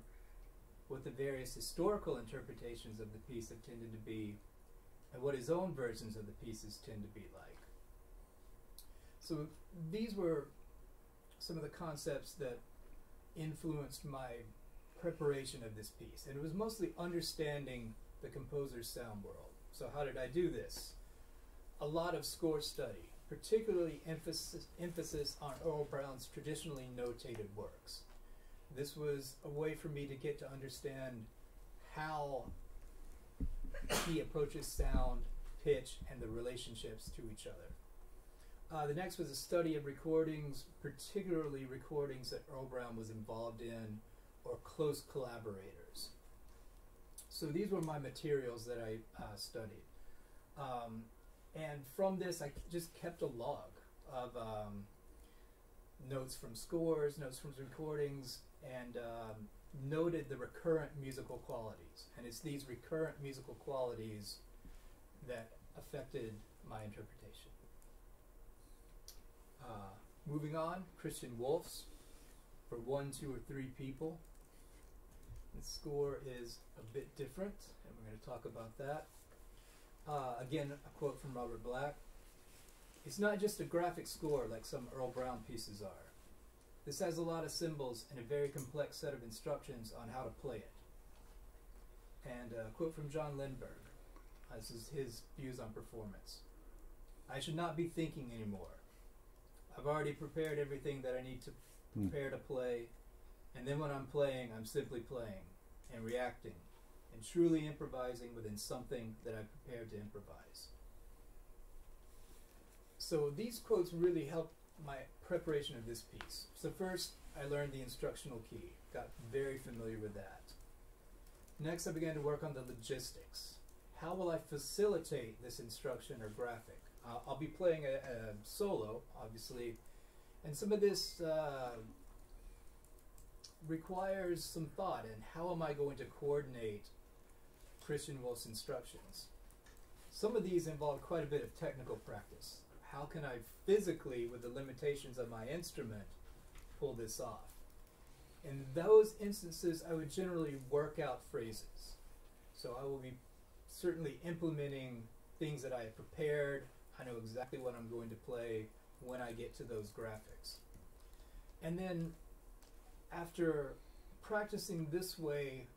what the various historical interpretations of the piece have tended to be, and what his own versions of the pieces tend to be like. So these were some of the concepts that influenced my preparation of this piece, and it was mostly understanding the composer's sound world. So how did I do this? A lot of score study, particularly emphasis on Earl Brown's traditionally notated works. This was a way for me to get to understand how he approaches sound, pitch, and the relationships to each other. The next was a study of recordings, particularly recordings that Earl Brown was involved in or close collaborators. So these were my materials that I studied. And from this, I just kept a log of notes from scores, notes from recordings, and noted the recurrent musical qualities. And it's these recurrent musical qualities that affected my interpretation. Moving on, Christian Wolff's for 1, 2, or 3 people. The score is a bit different, and we're going to talk about that. Again, a quote from Robert Black. It's not just a graphic score like some Earl Brown pieces are. This has a lot of symbols and a very complex set of instructions on how to play it. And a quote from John Lindberg. This is his views on performance. I should not be thinking anymore. I've already prepared everything that I need to prepare to play, and then when I'm playing, I'm simply playing and reacting and truly improvising within something that I've prepared to improvise. So these quotes really helped my preparation of this piece. So first, I learned the instructional key, got very familiar with that. Next, I began to work on the logistics. How will I facilitate this instruction or graphic? I'll be playing a solo, obviously, and some of this requires some thought in how am I going to coordinate Christian Wolff's instructions. Some of these involve quite a bit of technical practice. How can I physically, with the limitations of my instrument, pull this off? In those instances, I would generally work out phrases. So I will be certainly implementing things that I have prepared. I know exactly what I'm going to play when I get to those graphics. And then after practicing this way,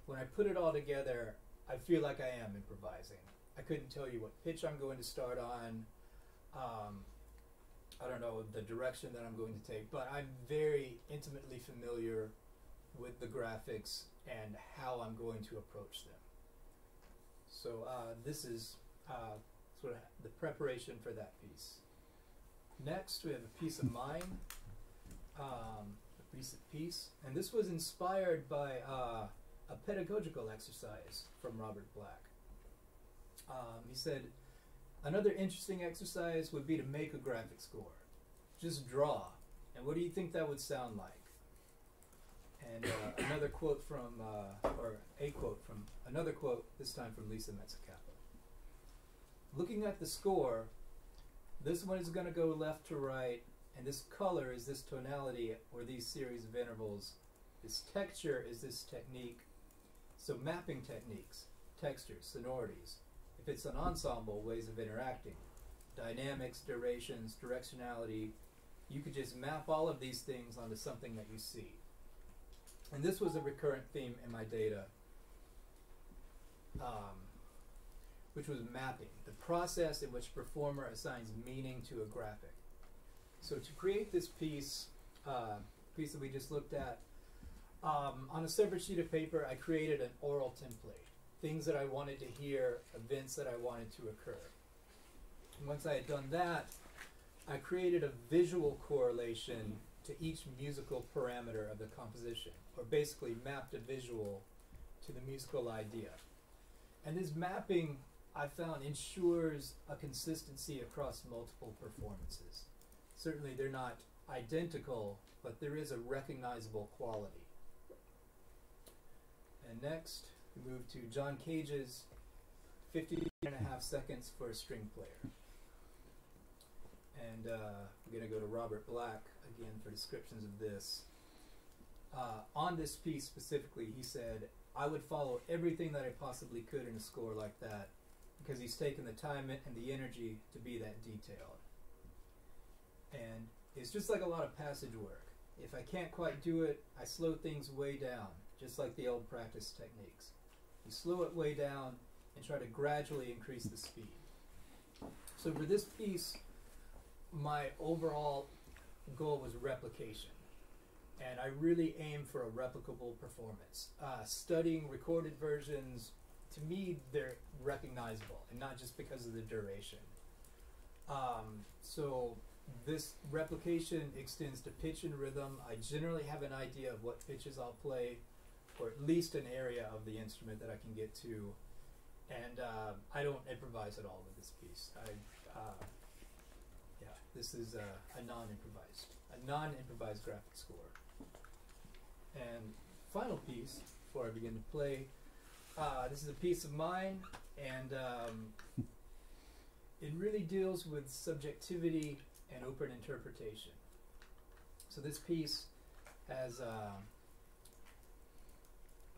when I put it all together, I feel like I am improvising. I couldn't tell you what pitch I'm going to start on. I don't know the direction that I'm going to take, but I'm very intimately familiar with the graphics and how I'm going to approach them. So this is sort of the preparation for that piece. Next, we have a piece of mine, a recent piece, and this was inspired by a pedagogical exercise from Robert Black. He said, another interesting exercise would be to make a graphic score. Just draw. And what do you think that would sound like? And another quote from, or a quote from, another quote, this time from Lisa Metzacapa. Looking at the score, this one is going to go left to right, and this color is this tonality or these series of intervals. This texture is this technique. So mapping techniques, textures, sonorities. If it's an ensemble, ways of interacting, dynamics, durations, directionality, you could just map all of these things onto something that you see. And this was a recurrent theme in my data, which was mapping, the process in which a performer assigns meaning to a graphic. So to create this piece, piece that we just looked at, on a separate sheet of paper, I created an oral template, things that I wanted to hear, events that I wanted to occur. And once I had done that, I created a visual correlation to each musical parameter of the composition, or basically mapped a visual to the musical idea. And this mapping, I found, ensures a consistency across multiple performances. Certainly they're not identical, but there is a recognizable quality. And next, we move to John Cage's 50.5 seconds for a string player. And we're going to go to Robert Black again for descriptions of this. On this piece specifically, he said, I would follow everything that I possibly could in a score like that, because he's taken the time and the energy to be that detailed. And it's just like a lot of passage work. If I can't quite do it, I slow things way down, just like the old practice techniques. You slow it way down and try to gradually increase the speed. So for this piece, my overall goal was replication. And I really aim for a replicable performance. Studying recorded versions, to me, they're recognizable, and not just because of the duration. So this replication extends to pitch and rhythm. I generally have an idea of what pitches I'll play, or at least an area of the instrument that I can get to. And I don't improvise at all with this piece. This is a non-improvised graphic score. And final piece, before I begin to play, this is a piece of mine, and it really deals with subjectivity and open interpretation. So this piece has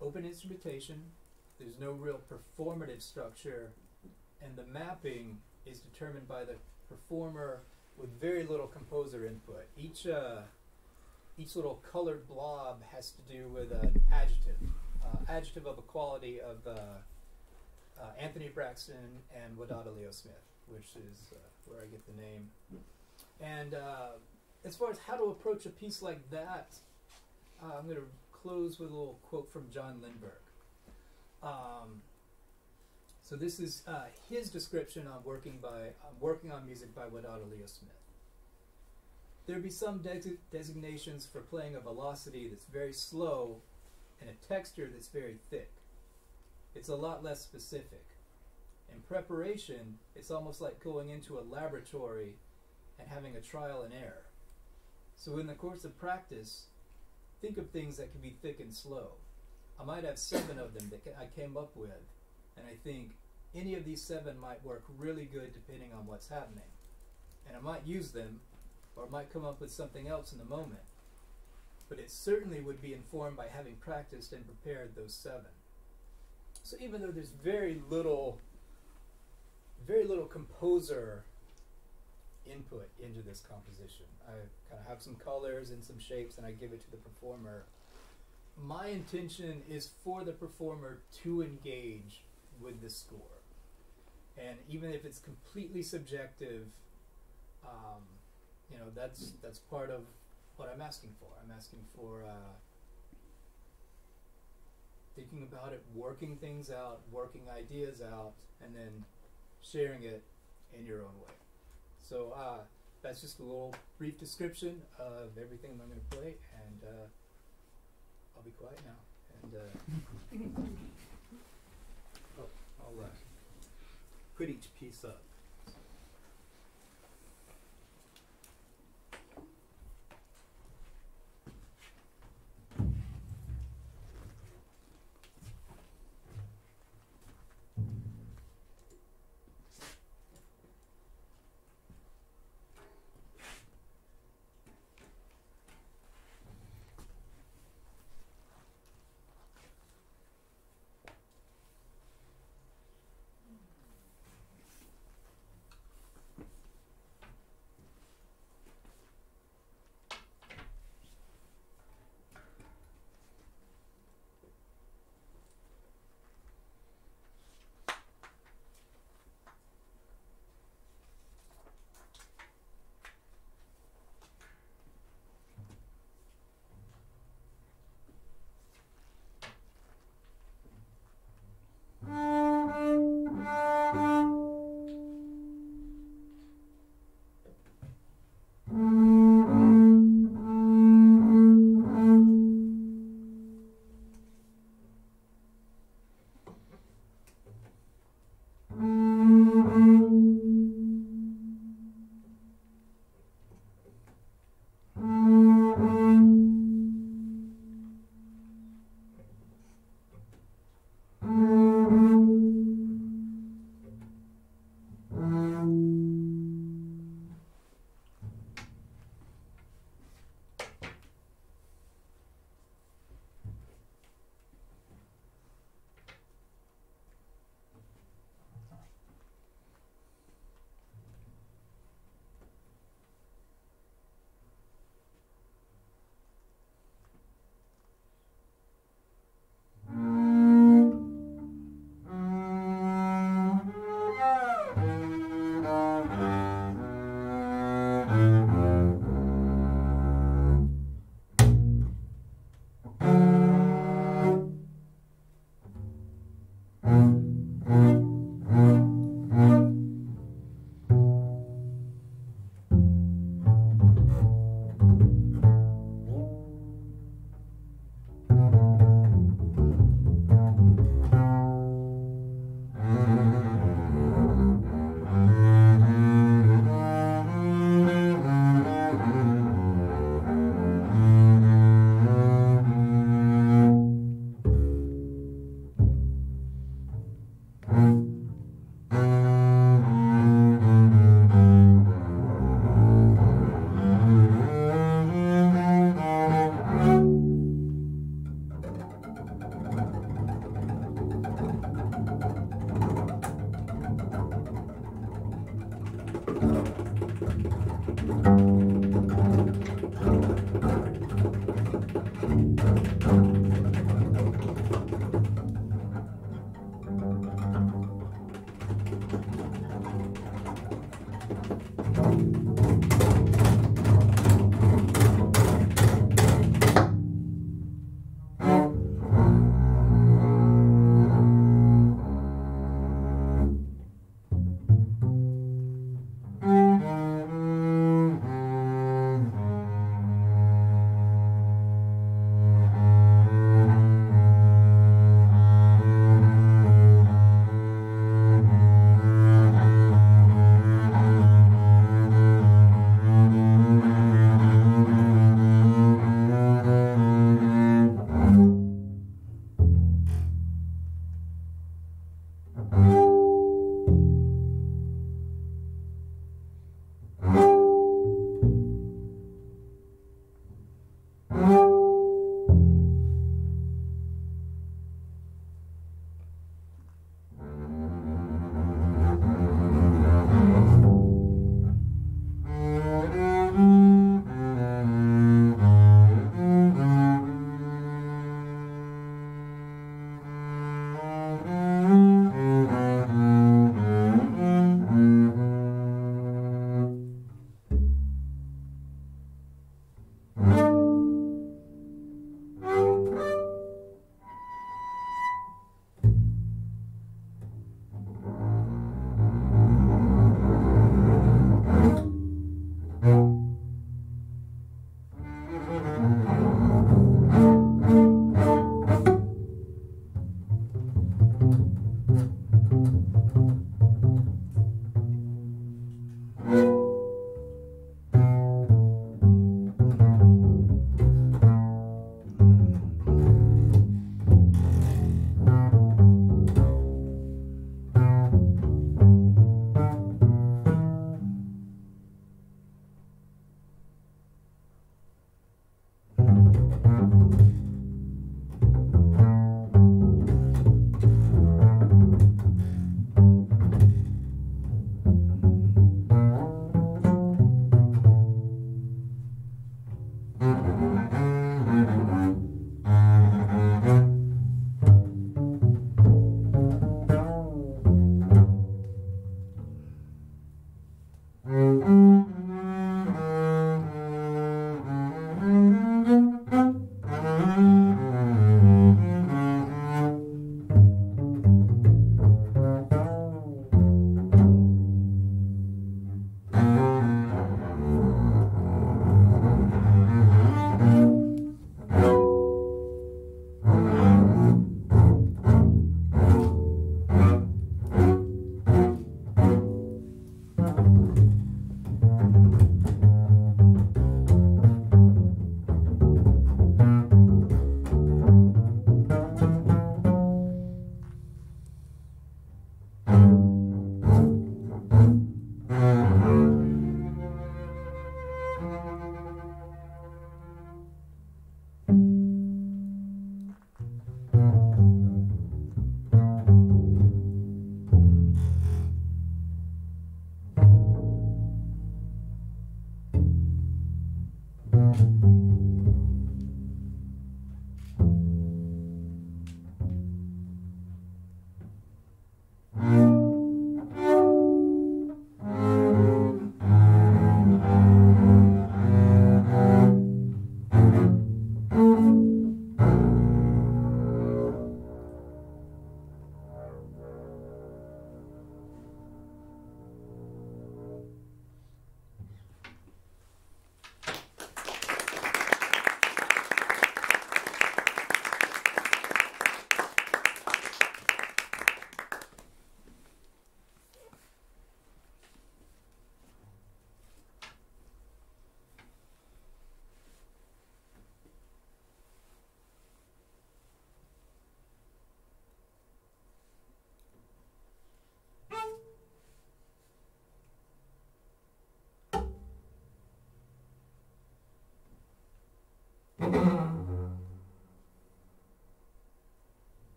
open instrumentation. There's no real performative structure, and the mapping is determined by the performer with very little composer input. Each little colored blob has to do with an adjective of a quality of Anthony Braxton and Guadalupe Smith, which is where I get the name. And as far as how to approach a piece like that, I'm going to close with a little quote from John Lindbergh. So this is his description on working on music by Guadalupe Smith. There'd be some designations for playing a velocity that's very slow and a texture that's very thick. It's a lot less specific. In preparation, it's almost like going into a laboratory and having a trial and error. So in the course of practice, think of things that can be thick and slow. I might have 7 of them that I came up with, and I think any of these 7 might work really good depending on what's happening. And I might use them, or I might come up with something else in the moment. But it certainly would be informed by having practiced and prepared those 7. So even though there's very little composer input into this composition, I kind of have some colors and some shapes and I give it to the performer. My intention is for the performer to engage with the score. And even if it's completely subjective, that's part of what I'm asking for. I'm asking for thinking about it, working things out, working ideas out, and then sharing it in your own way. So that's just a little brief description of everything I'm going to play, and I'll be quiet now. And I'll put each piece up.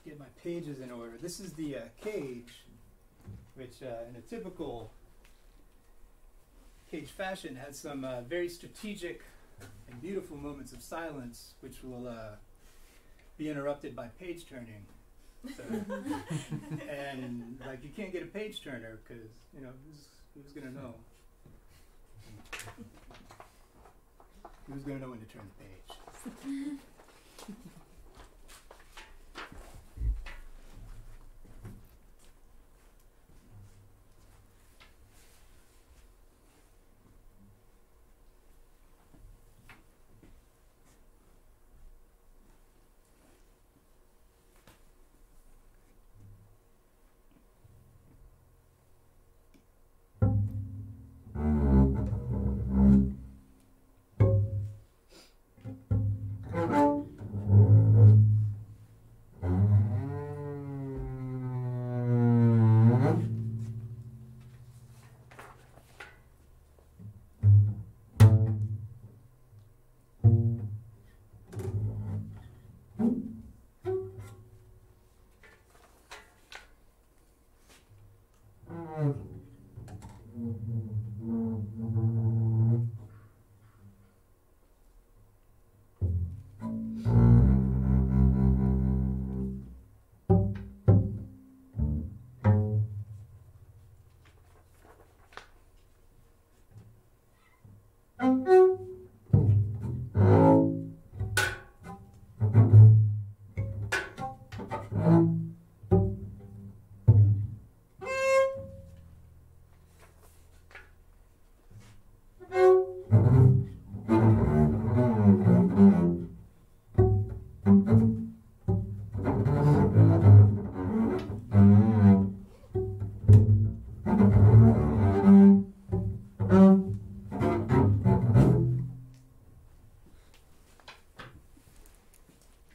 Get my pages in order. This is the cage, which in a typical cage fashion has some very strategic and beautiful moments of silence, which will be interrupted by page turning. So, and like you can't get a page turner because you know who's gonna know? Who's gonna know when to turn the page?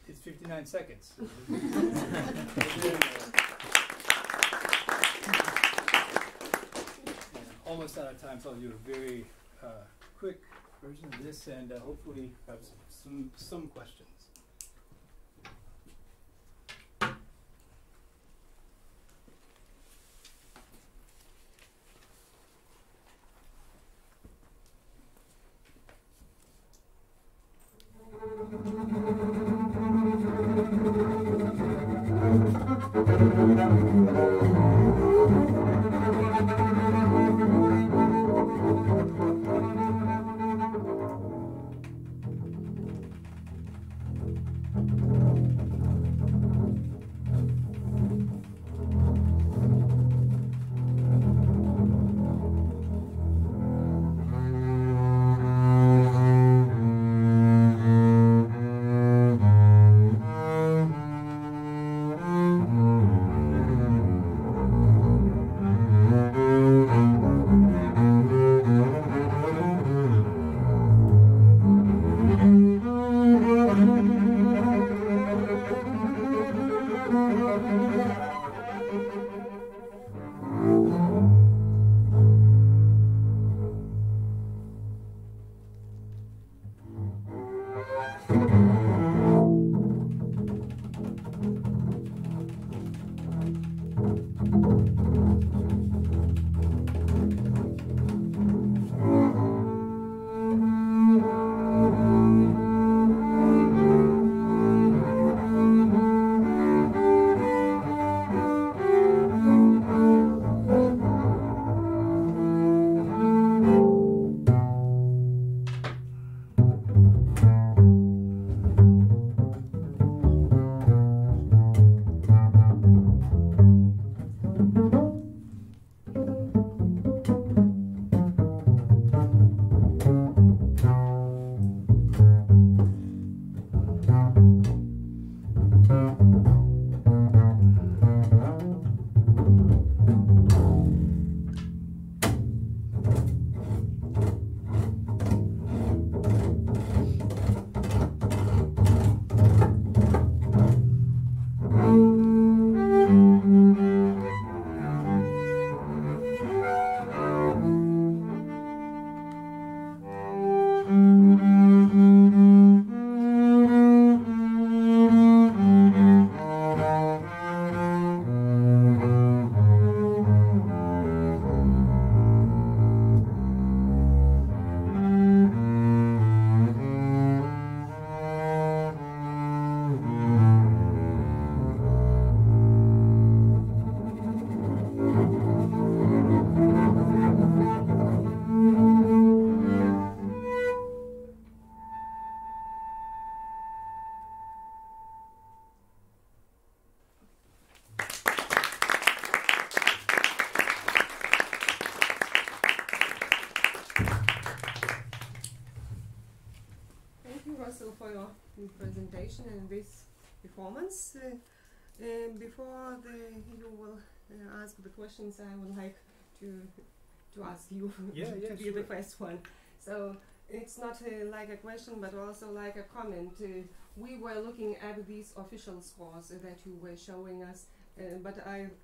It's 59 seconds. Almost out of time, so I'll do a very quick version of this and hopefully have some questions. For your presentation and this performance. Before you will ask the questions, I would like to ask you to be the first one. So it's not like a question, but also like a comment. We were looking at these official scores that you were showing us, but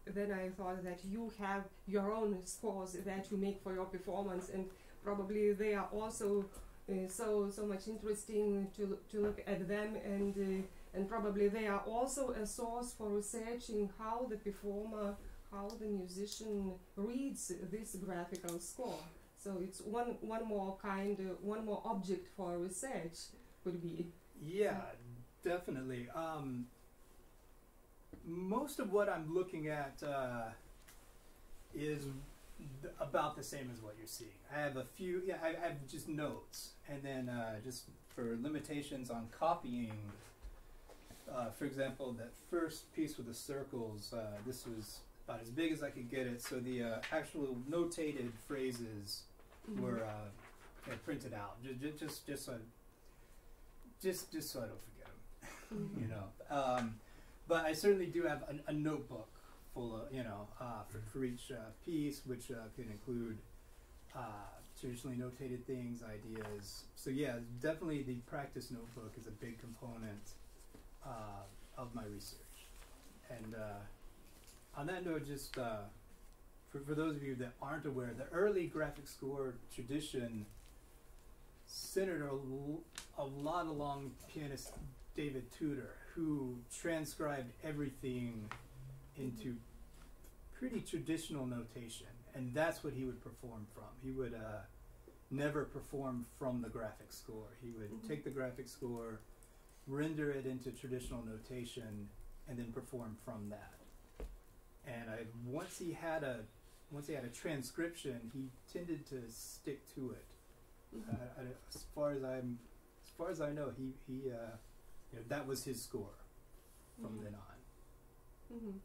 then I thought that you have your own scores that you make for your performance, and probably they are also so much interesting to look at them, and probably they are also a source for researching how the performer, how the musician reads this graphical score. So it's one more object for research could be. Yeah, definitely. Most of what I'm looking at is about the same as what you're seeing. I have a few, I have just notes, and then just for limitations on copying, for example, that first piece with the circles, this was about as big as I could get it, so the actual notated phrases were printed out, just so I don't forget them, you know. But I certainly do have a notebook full of, for each piece, which can include traditionally notated things, ideas. So yeah, definitely the practice notebook is a big component of my research. And on that note, just for those of you that aren't aware, the early graphic score tradition centered a lot along pianist David Tudor, who transcribed everything into pretty traditional notation, and that's what he would perform from. He would never perform from the graphic score. He would take the graphic score, render it into traditional notation, and then perform from that. And once he had a transcription, he tended to stick to it. As far as I know, he that was his score from then on. Okay.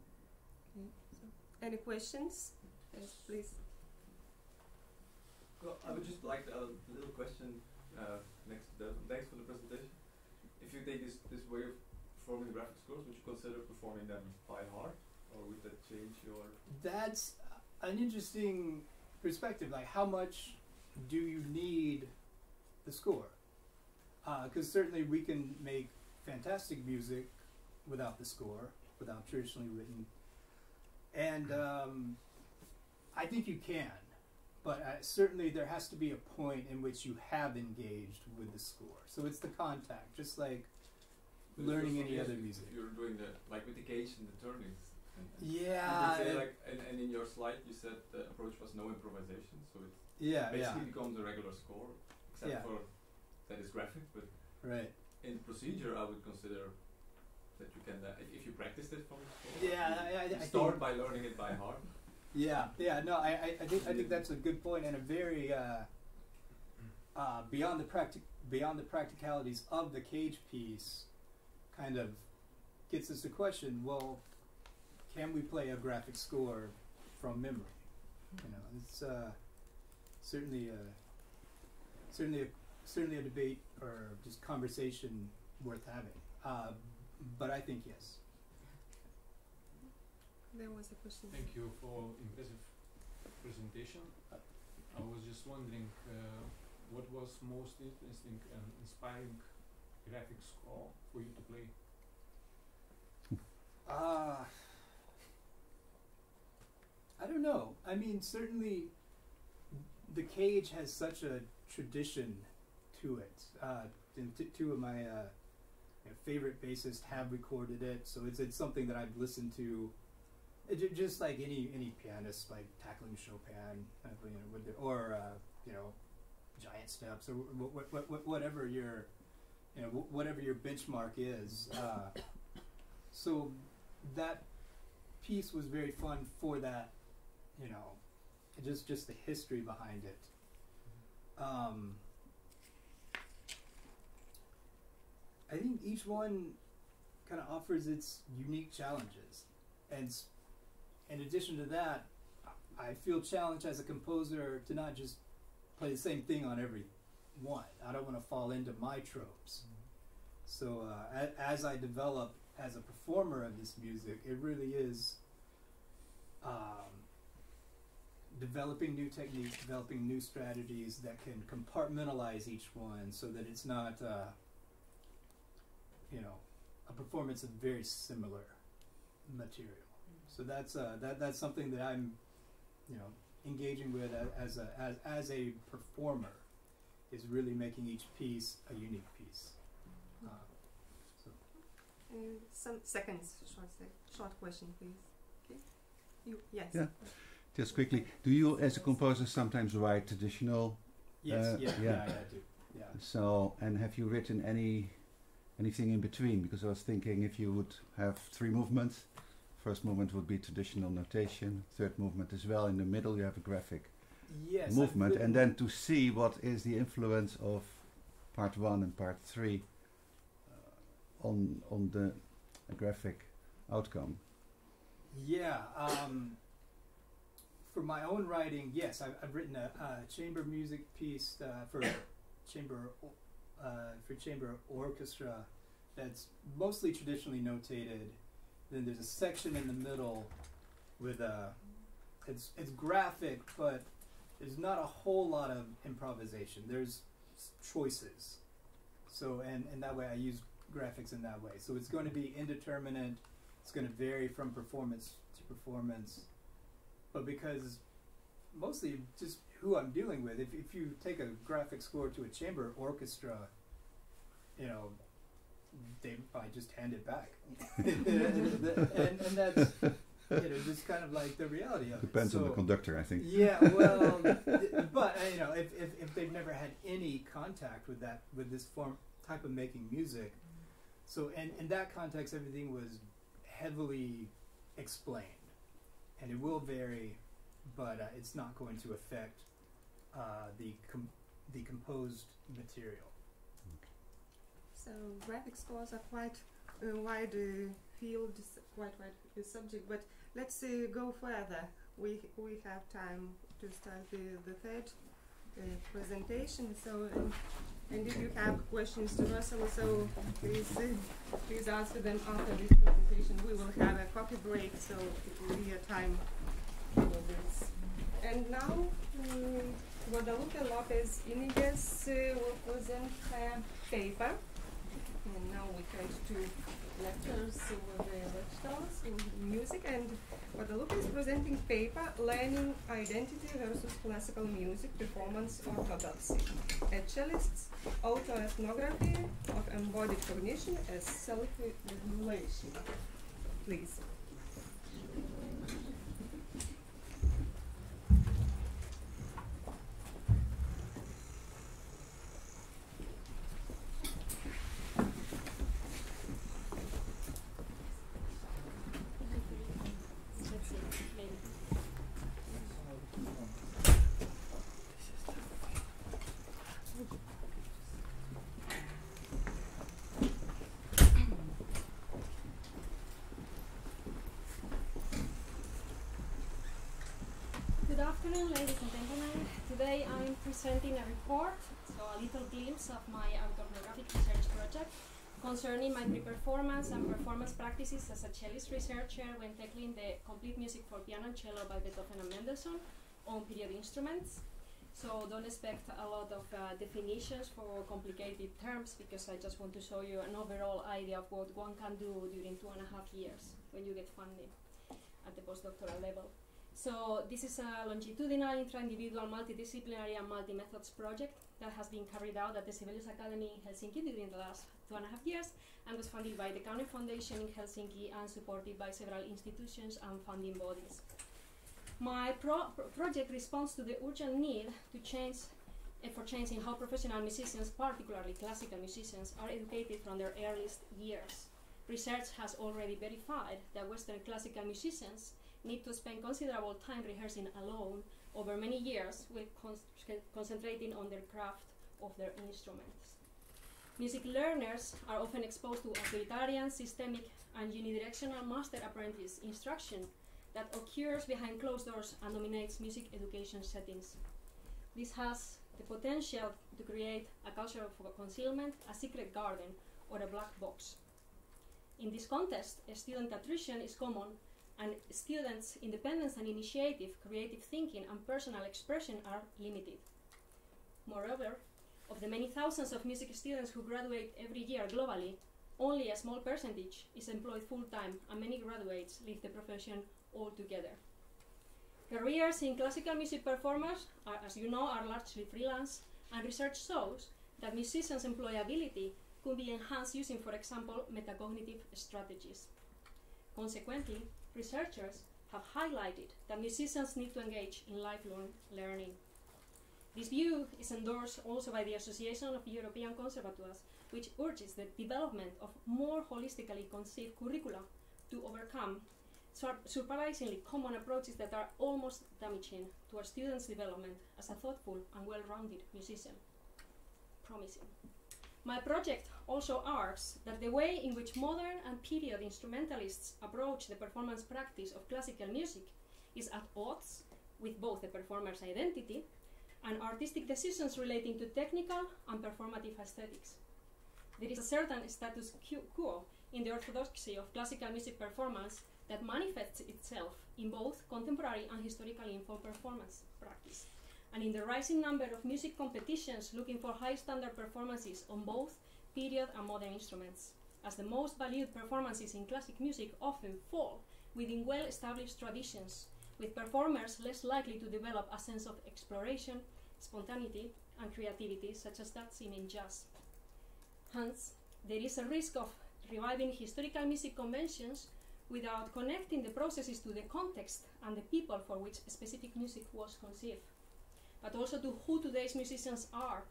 So, any questions? Yes, please. Well, I would just like to add a little question next to that. Thanks for the presentation. If you take this way of performing graphic scores, would you consider performing them by heart, or would that change your? That's an interesting perspective. Like, how much do you need the score? Because certainly we can make fantastic music without the score, without traditionally written And I think you can, but certainly there has to be a point in which you have engaged with the score. So it's the contact, just like learning any other music. You're doing the, like with the gauge and the turnings. Yeah. You could say like, and in your slide you said the approach was no improvisation, so it basically becomes a regular score, except for that is graphic, but right. In procedure I would consider that you can, if you practiced it from the score, I start by learning it by heart. No, I think that's a good point, and a very beyond the practicalities of the cage piece, kind of gets us to question, well, can we play a graphic score from memory? You know, it's certainly a debate or just conversation worth having. But I think yes. There was a question. Thank you for impressive presentation. I was just wondering what was most interesting and inspiring graphic score for you to play? I don't know. I mean, certainly the cage has such a tradition to it. Two of my favorite bassists have recorded it, so it's something that I've listened to. Just like any pianist, like tackling Chopin, or Giant Steps, or whatever your whatever your benchmark is. So that piece was very fun for that, just the history behind it. I think each one kind of offers its unique challenges, and in addition to that, I feel challenged as a composer to not just play the same thing on every one. I don't want to fall into my tropes. So as I develop as a performer of this music, it really is developing new techniques, developing new strategies that can compartmentalize each one so that it's not a performance of very similar material. So that's something that I'm engaging with as a performer, is really making each piece a unique piece. Some seconds, short question, please. Okay. You, yes. Yeah. Just quickly, do you, as a composer, sometimes write traditional? Yes. I do. Yeah. So, and have you written anything in between? Because I was thinking if you would have 3 movements, first movement would be traditional notation, third movement as well, in the middle you have a graphic movement, and then to see what is the influence of part 1 and part 3 on the graphic outcome. Yeah. For my own writing, yes, I've written a chamber music piece for chamber orchestra that's mostly traditionally notated. Then there's a section in the middle with it's graphic, but there's not a whole lot of improvisation. There's choices. So and that way I use graphics in that way. So it's going to be indeterminate. It's going to vary from performance to performance. But because mostly just who I'm dealing with, if you take a graphic score to a chamber orchestra, they probably just hand it back. and that's just kind of like the reality of it. Depends on the conductor, I think. Yeah, well, but if they've never had any contact with this type of making music, so and in that context, everything was heavily explained, and it will vary, but it's not going to affect the composed material. So graphic scores are quite a wide field, quite wide subject. But let's go further. We have time to start the third presentation. So and if you have questions to Russell, so please answer them after this presentation. We will have a coffee break, so it will be a time for this. And now Guadalupe López-Íñiguez will present her paper. And now we turn to lectures with the recitals, with music, and Guadalupe is presenting paper Learning Identity versus Classical Music Performance Orthodoxy, a cellist's autoethnography of embodied cognition as self-regulation. Please. Good afternoon, ladies and gentlemen. Today I'm presenting a report, so a little glimpse of my autoethnographic research project concerning my pre-performance and performance practices as a cellist researcher when tackling the complete music for piano and cello by Beethoven and Mendelssohn on period instruments. So don't expect a lot of definitions for complicated terms, because I just want to show you an overall idea of what one can do during 2.5 years when you get funding at the postdoctoral level. So this is a longitudinal, intra-individual, multidisciplinary and multi-methods project that has been carried out at the Sibelius Academy in Helsinki during the last 2.5 years and was funded by the Cognition Foundation in Helsinki and supported by several institutions and funding bodies. My project responds to the urgent need to for change in how professional musicians, particularly classical musicians, are educated from their earliest years. Research has already verified that Western classical musicians need to spend considerable time rehearsing alone over many years while concentrating on their craft of their instruments. Music learners are often exposed to authoritarian, systemic, and unidirectional master-apprentice instruction that occurs behind closed doors and dominates music education settings. This has the potential to create a culture of concealment, a secret garden, or a black box. In this context, student attrition is common, and students' independence and initiative, creative thinking, and personal expression are limited. Moreover, of the many thousands of music students who graduate every year globally, only a small percentage is employed full-time, and many graduates leave the profession altogether. Careers in classical music performers, as you know, are largely freelance, and research shows that musicians' employability could be enhanced using, for example, metacognitive strategies. Consequently, researchers have highlighted that musicians need to engage in lifelong learning. This view is endorsed also by the Association of European Conservatoires, which urges the development of more holistically conceived curricula to overcome surprisingly common approaches that are almost damaging to our students' development as a thoughtful and well-rounded musician. Promising. My project also argues that the way in which modern and period instrumentalists approach the performance practice of classical music is at odds with both the performer's identity and artistic decisions relating to technical and performative aesthetics. There is a certain status quo in the orthodoxy of classical music performance that manifests itself in both contemporary and historically informed performance practice, and in the rising number of music competitions looking for high standard performances on both period and modern instruments, as the most valued performances in classic music often fall within well-established traditions, with performers less likely to develop a sense of exploration, spontaneity, and creativity, such as that seen in jazz. Hence, there is a risk of reviving historical music conventions without connecting the processes to the context and the people for which specific music was conceived, but also to who today's musicians are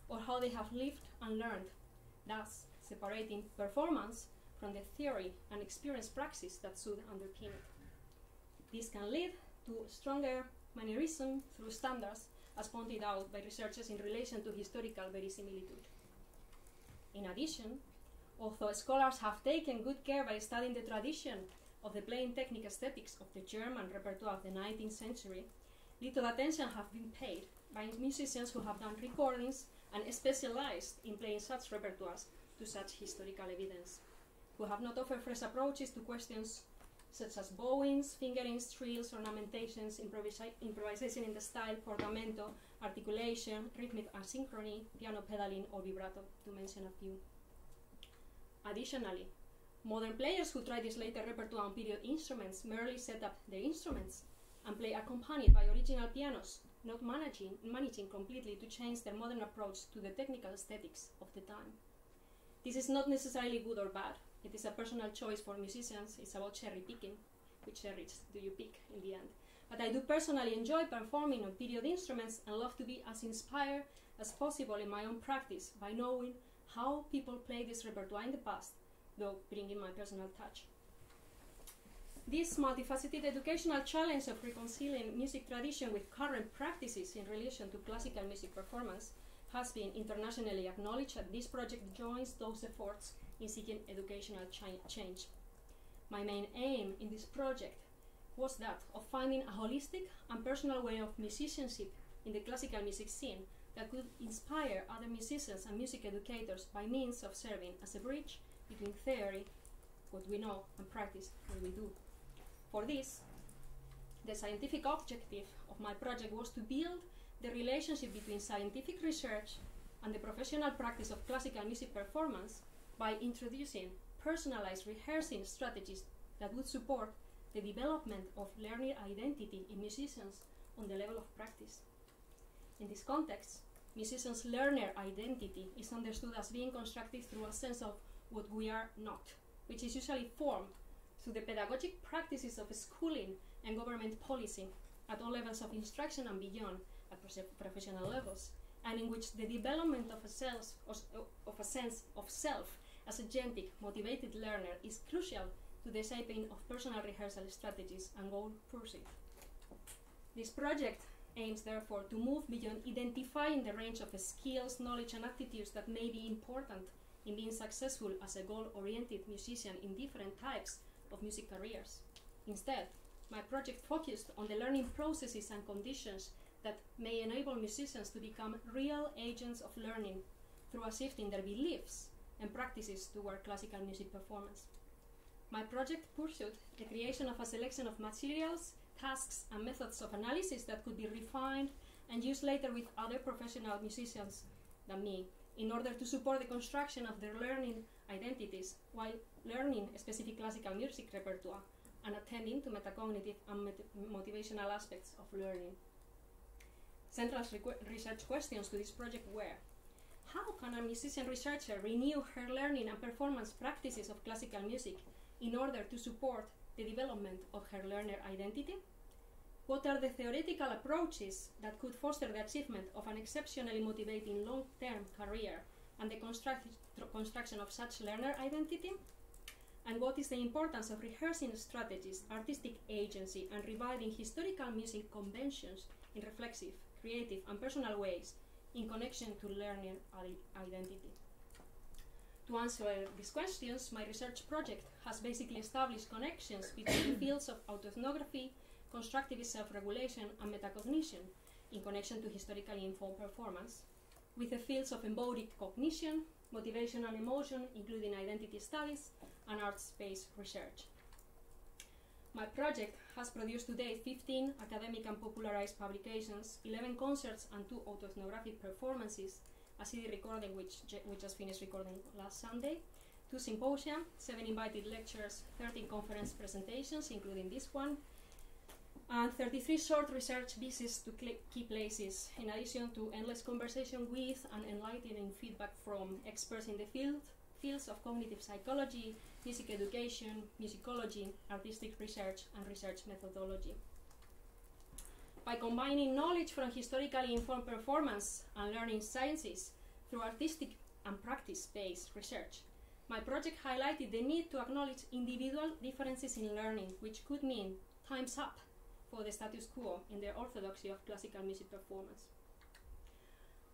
or how they have lived and learned, thus separating performance from the theory and experience praxis that should underpin it. This can lead to stronger mannerism through standards, as pointed out by researchers in relation to historical verisimilitude. In addition, although scholars have taken good care by studying the tradition of the playing technique aesthetics of the German repertoire of the 19th century, little attention has been paid by musicians who have done recordings and specialized in playing such repertoires to such historical evidence, who have not offered fresh approaches to questions such as bowings, fingerings, trills, ornamentations, improvisation in the style, portamento, articulation, rhythmic asynchrony, piano pedaling, or vibrato, to mention a few. Additionally, Modern players who try this later repertoire on period instruments merely set up their instruments and play accompanied by original pianos, not managing completely to change their modern approach to the technical aesthetics of the time. This is not necessarily good or bad. It is a personal choice for musicians. It's about cherry picking. Which cherries do you pick in the end? But I do personally enjoy performing on period instruments and love to be as inspired as possible in my own practice by knowing how people play this repertoire in the past, though bringing my personal touch. This multifaceted educational challenge of reconciling music tradition with current practices in relation to classical music performance has been internationally acknowledged, and this project joins those efforts in seeking educational change. My main aim in this project was that of finding a holistic and personal way of musicianship in the classical music scene that could inspire other musicians and music educators by means of serving as a bridge between theory, what we know, and practice, what we do. For this, the scientific objective of my project was to build the relationship between scientific research and the professional practice of classical music performance by introducing personalized rehearsing strategies that would support the development of learning identity in musicians on the level of practice. In this context, musicians' learner identity is understood as being constructed through a sense of what we are not, which is usually formed through the pedagogic practices of schooling and government policy at all levels of instruction and beyond at professional levels, and in which the development of a sense of self as a agentic, motivated learner is crucial to the shaping of personal rehearsal strategies and goal pursuit. This project aims, therefore, to move beyond identifying the range of skills, knowledge, and attitudes that may be important in being successful as a goal-oriented musician in different types of music careers. Instead, my project focused on the learning processes and conditions that may enable musicians to become real agents of learning through a shift in their beliefs and practices toward classical music performance. My project pursued the creation of a selection of materials, tasks, and methods of analysis that could be refined and used later with other professional musicians than me in order to support the construction of their learning identities while learning a specific classical music repertoire and attending to metacognitive and motivational aspects of learning. Central research questions to this project were: how can a musician researcher renew her learning and performance practices of classical music in order to support the development of her learner identity? What are the theoretical approaches that could foster the achievement of an exceptionally motivating long-term career and the construction of such learner identity? And what is the importance of rehearsing strategies, artistic agency, and reviving historical music conventions in reflexive, creative, and personal ways in connection to learning identity? To answer these questions, my research project has basically established connections between the fields of autoethnography, constructivist self-regulation, and metacognition in connection to historically informed performance, with the fields of embodied cognition, motivation and emotion, including identity studies, and arts-based research. My project has produced to date 15 academic and popularized publications, 11 concerts, and 2 autoethnographic performances, a CD recording which we just finished recording last Sunday, 2 symposia, 7 invited lectures, 13 conference presentations, including this one, and 33 short research visits to key places, in addition to endless conversation with and enlightening feedback from experts in the fields of cognitive psychology, music education, musicology, artistic research, and research methodology. By combining knowledge from historically informed performance and learning sciences through artistic and practice-based research, my project highlighted the need to acknowledge individual differences in learning, which could mean time's up for the status quo in the orthodoxy of classical music performance.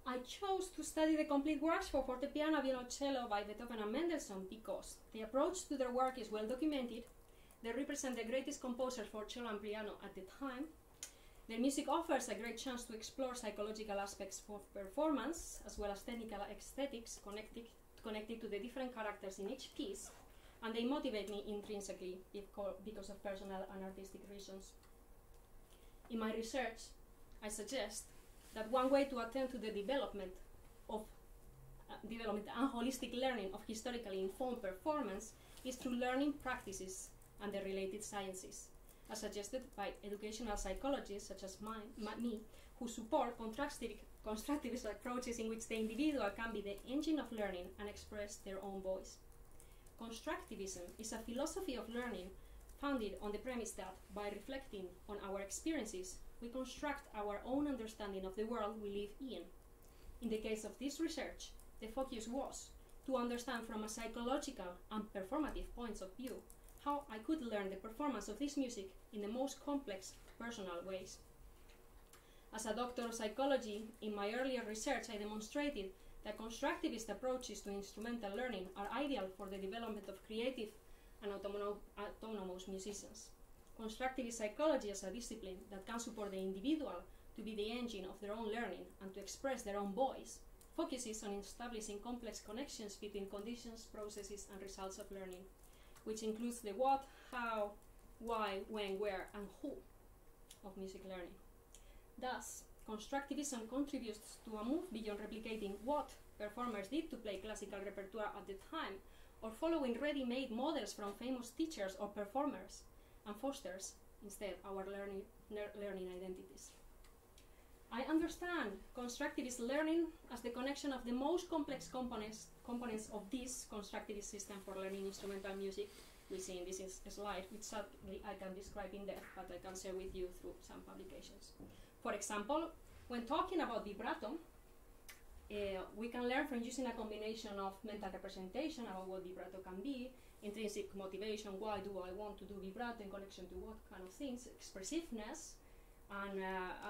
I chose to study the complete works for fortepiano and violoncello by Beethoven and Mendelssohn because the approach to their work is well documented, they represent the greatest composers for cello and piano at the time, their music offers a great chance to explore psychological aspects of performance, as well as technical aesthetics connected to the different characters in each piece, and they motivate me intrinsically because of personal and artistic reasons. In my research, I suggest that one way to attend to the development and holistic learning of historically informed performance is through learning practices and the related sciences, as suggested by educational psychologists such as me, who support constructivist approaches in which the individual can be the engine of learning and express their own voice. Constructivism is a philosophy of learning founded on the premise that, by reflecting on our experiences, we construct our own understanding of the world we live in. In the case of this research, the focus was to understand from a psychological and performative points of view how I could learn the performance of this music in the most complex personal ways. As a doctor of psychology, in my earlier research I demonstrated that constructivist approaches to instrumental learning are ideal for the development of creative and autonomous musicians. Constructivist psychology as a discipline that can support the individual to be the engine of their own learning and to express their own voice focuses on establishing complex connections between conditions, processes, and results of learning, which includes the what, how, why, when, where, and who of music learning. Thus, constructivism contributes to a move beyond replicating what performers did to play classical repertoire at the time, or following ready-made models from famous teachers or performers, and fosters, instead, our learning identities. I understand constructivist learning as the connection of the most complex components of this constructivist system for learning instrumental music. We see in this slide, which sadly I can describe in depth, but I can share with you through some publications. For example, when talking about vibrato, we can learn from using a combination of mental representation about what vibrato can be, intrinsic motivation, why do I want to do vibrato in connection to what kind of things, expressiveness, and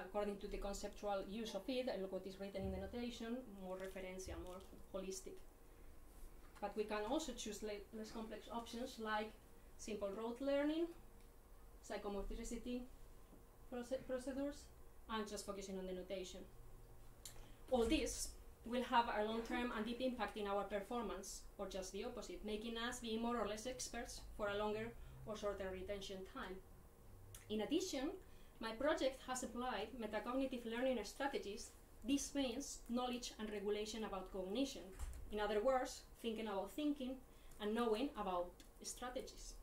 according to the conceptual use of it, what is written in the notation, more referential, more holistic. But we can also choose less complex options like simple rote learning, psychomotricity procedures, and just focusing on the notation. All this will have a long-term and deep impact in our performance, or just the opposite, making us be more or less experts for a longer or shorter retention time. In addition, my project has applied metacognitive learning strategies. This means knowledge and regulation about cognition. In other words, thinking about thinking and knowing about strategies.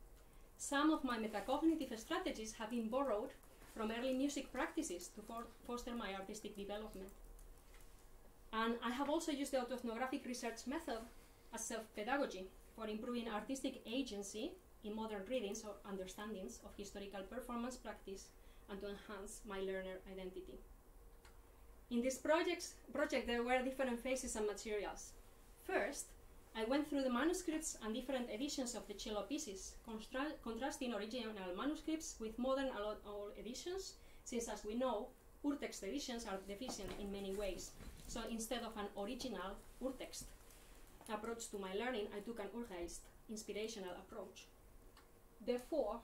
Some of my metacognitive strategies have been borrowed from early music practices to foster my artistic development. And I have also used the autoethnographic research method as self-pedagogy for improving artistic agency in modern readings or understandings of historical performance practice and to enhance my learner identity. In this project there were different phases and materials. First, I went through the manuscripts and different editions of the cello pieces, contrasting original manuscripts with modern old editions, since, as we know, urtext editions are deficient in many ways. So instead of an original urtext approach to my learning, I took an urtext, inspirational approach. Therefore,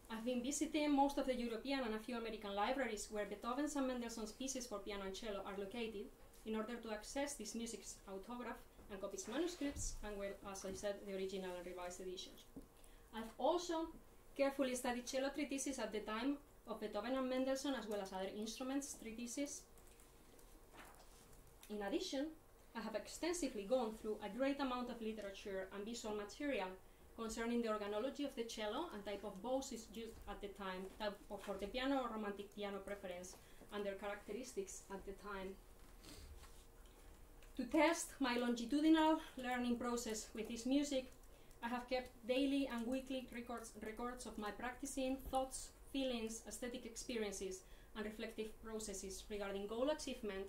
I've been visiting most of the European and a few American libraries where Beethoven's and Mendelssohn's pieces for piano and cello are located in order to access this music's autograph and copies manuscripts and, well, as I said, the original and revised editions. I've also carefully studied cello treatises at the time of Beethoven and Mendelssohn, as well as other instruments treatises. In addition, I have extensively gone through a great amount of literature and visual material concerning the organology of the cello and type of bows is used at the time, type of fortepiano or romantic piano preference, and their characteristics at the time. To test my longitudinal learning process with this music, I have kept daily and weekly records of my practicing, thoughts, feelings, aesthetic experiences, and reflective processes regarding goal achievement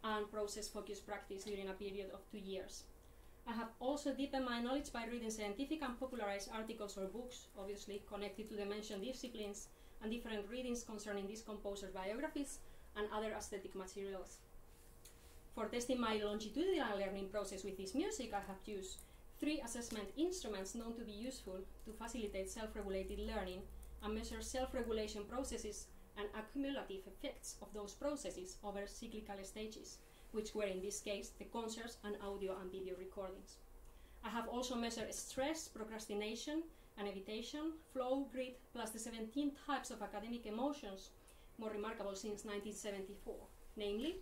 and process-focused practice during a period of 2 years. I have also deepened my knowledge by reading scientific and popularized articles or books, obviously connected to the mentioned disciplines, and different readings concerning these composers' biographies and other aesthetic materials. For testing my longitudinal learning process with this music, I have used 3 assessment instruments known to be useful to facilitate self-regulated learning and measure self-regulation processes and accumulative effects of those processes over cyclical stages, which were in this case the concerts and audio and video recordings. I have also measured stress, procrastination, and evitation, flow, grit, plus the 17 types of academic emotions more remarkable since 1974, namely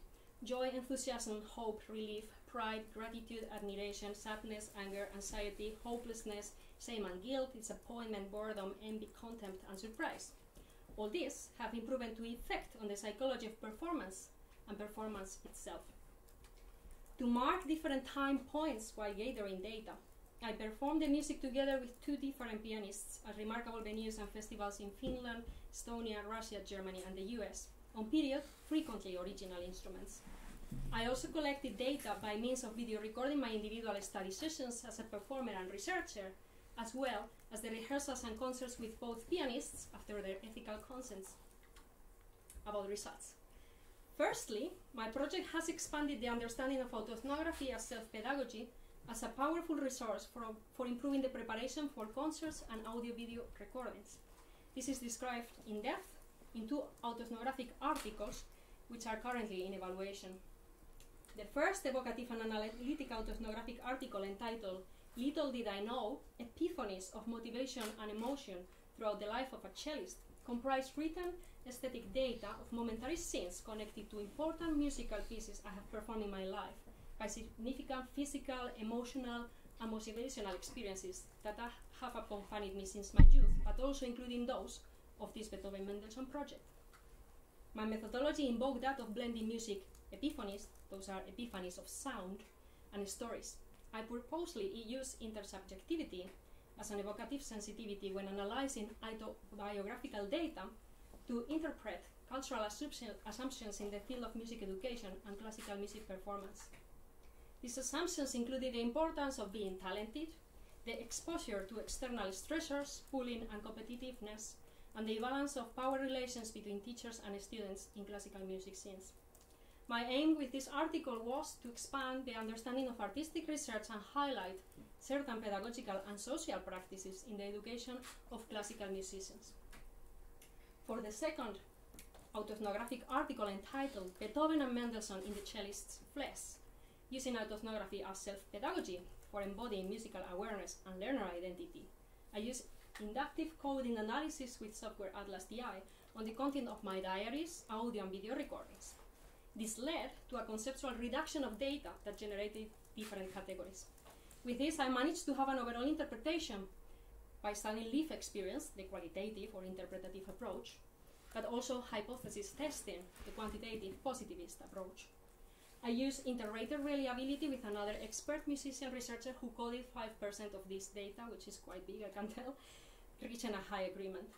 joy, enthusiasm, hope, relief, pride, gratitude, admiration, sadness, anger, anxiety, hopelessness, shame and guilt, disappointment, boredom, envy, contempt, and surprise. All these have been proven to effect on the psychology of performance and performance itself. To mark different time points while gathering data, I performed the music together with 2 different pianists at remarkable venues and festivals in Finland, Estonia, Russia, Germany, and the US, on period, frequently original instruments. I also collected data by means of video recording my individual study sessions as a performer and researcher, as well as the rehearsals and concerts with both pianists after their ethical consents. About results. Firstly, my project has expanded the understanding of autoethnography as self-pedagogy as a powerful resource for improving the preparation for concerts and audio-video recordings. This is described in depth in 2 autoethnographic articles, which are currently in evaluation. The first evocative and analytic autoethnographic article, entitled "Little Did I Know, Epiphanies of Motivation and Emotion Throughout the Life of a Cellist," comprised written aesthetic data of momentary scenes connected to important musical pieces I have performed in my life by significant physical, emotional, and motivational experiences that have accompanied me since my youth, but also including those of this Beethoven-Mendelssohn project. My methodology invoked that of blending music epiphanies, those are epiphanies of sound, and stories. I purposely use intersubjectivity as an evocative sensitivity when analyzing autobiographical data to interpret cultural assumptions in the field of music education and classical music performance. These assumptions included the importance of being talented, the exposure to external stressors, bullying and competitiveness, and the balance of power relations between teachers and students in classical music scenes. My aim with this article was to expand the understanding of artistic research and highlight certain pedagogical and social practices in the education of classical musicians. For the second autoethnographic article, entitled "Beethoven and Mendelssohn in the Cellist's Flesh, Using Autoethnography as Self-Pedagogy for Embodying Musical Awareness and Learner Identity," I use inductive coding analysis with software Atlas DI on the content of my diaries, audio and video recordings. This led to a conceptual reduction of data that generated different categories. With this, I managed to have an overall interpretation by studying live experience, the qualitative or interpretative approach, but also hypothesis testing, the quantitative positivist approach. I use inter-rater reliability with another expert musician researcher who coded 5% of this data, which is quite big, I can tell, reaching a high agreement.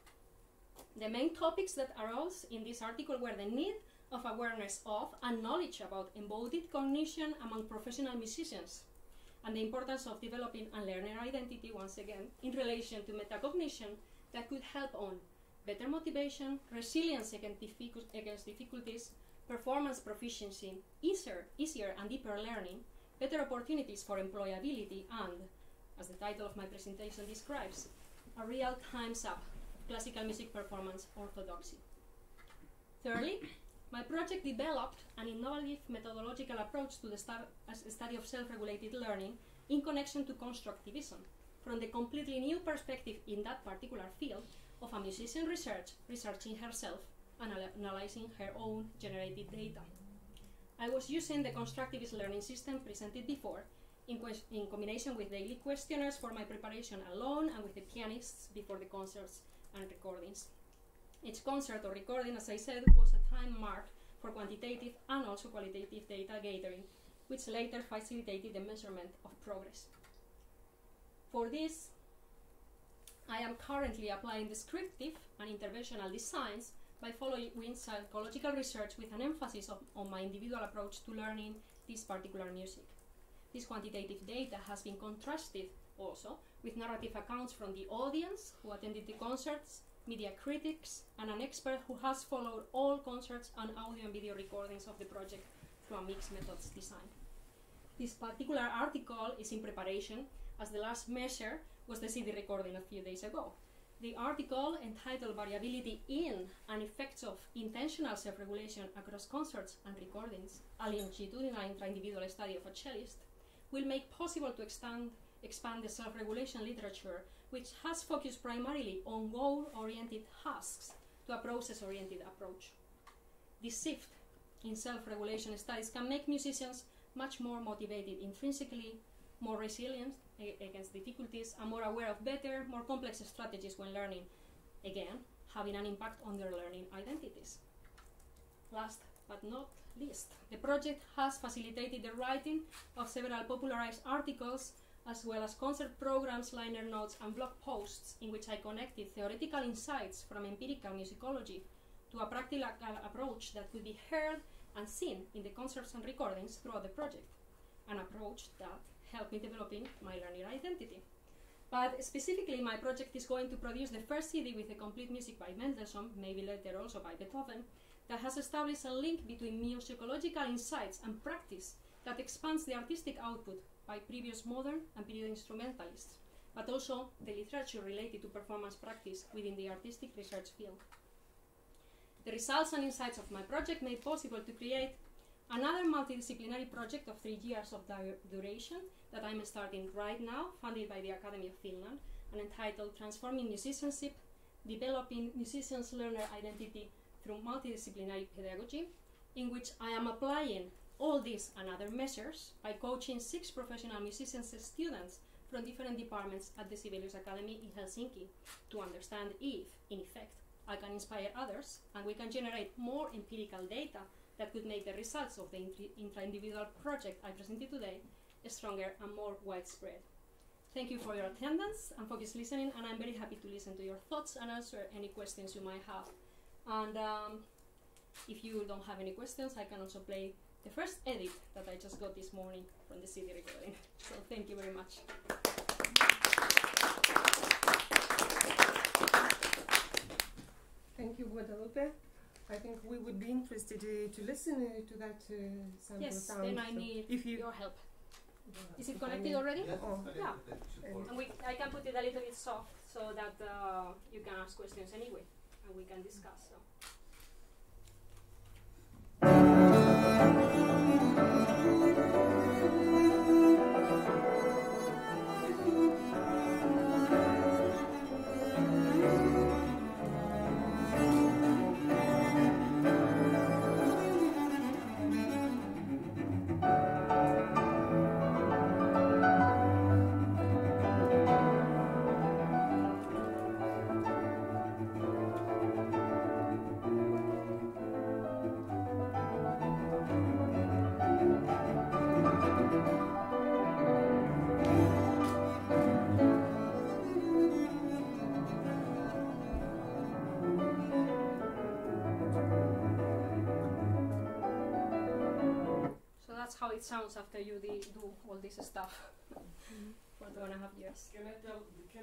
The main topics that arose in this article were the need of awareness of and knowledge about embodied cognition among professional musicians, and the importance of developing a learner identity, once again, in relation to metacognition that could help on better motivation, resilience against difficulties, performance proficiency, easier and deeper learning, better opportunities for employability, and, as the title of my presentation describes, a real time's up classical music performance orthodoxy. Thirdly, my project developed an innovative methodological approach to the study of self-regulated learning in connection to constructivism, from the completely new perspective in that particular field of a musician researching herself and analyzing her own generated data. I was using the constructivist learning system presented before in combination with daily questionnaires for my preparation alone and with the pianists before the concerts and recordings. Each concert or recording, as I said, was a time marked for quantitative and also qualitative data gathering, which later facilitated the measurement of progress. For this, I am currently applying descriptive and interventional designs by following psychological research with an emphasis on my individual approach to learning this particular music. This quantitative data has been contrasted also with narrative accounts from the audience who attended the concerts, media critics, and an expert who has followed all concerts and audio and video recordings of the project through a mixed methods design. This particular article is in preparation, as the last measure was the CD recording a few days ago. The article, entitled "Variability in and Effects of Intentional Self-Regulation Across Concerts and Recordings, a longitudinal intra-individual study of a cellist," will make possible to expand the self-regulation literature, which has focused primarily on goal-oriented tasks to a process-oriented approach. This shift in self-regulation studies can make musicians much more motivated intrinsically, more resilient against difficulties, and more aware of better, more complex strategies when learning, again, having an impact on their learning identities. Last but not least, the project has facilitated the writing of several popularized articles, as well as concert programs, liner notes, and blog posts in which I connected theoretical insights from empirical musicology to a practical approach that could be heard and seen in the concerts and recordings throughout the project, an approach that helped me developing my learning identity. But specifically, my project is going to produce the first CD with the complete music by Mendelssohn, maybe later also by Beethoven, that has established a link between musicological insights and practice that expands the artistic output by previous modern and period instrumentalists, but also the literature related to performance practice within the artistic research field. The results and insights of my project made possible to create another multidisciplinary project of 3 years of duration that I'm starting right now, funded by the Academy of Finland, and entitled Transforming Musicianship, Developing Musicians' Learner Identity through Multidisciplinary Pedagogy, in which I am applying all these and other measures by coaching 6 professional musicians students from different departments at the Sibelius Academy in Helsinki to understand if, in effect, I can inspire others and we can generate more empirical data that could make the results of the intra-individual project I presented today stronger and more widespread. Thank you for your attendance and focused listening, and I'm very happy to listen to your thoughts and answer any questions you might have. And if you don't have any questions, I can also play the first edit that I just got this morning from the CD recording. So thank you very much. Thank you, Guadalupe. I think we would be interested to listen to that sample Yes, sound. then I need your help. Is it connected already? Yes. Oh. Yeah. And I can put it a little bit soft so that you can ask questions anyway, and we can discuss. So. That's how it sounds after you do all this stuff for 2.5 years. Can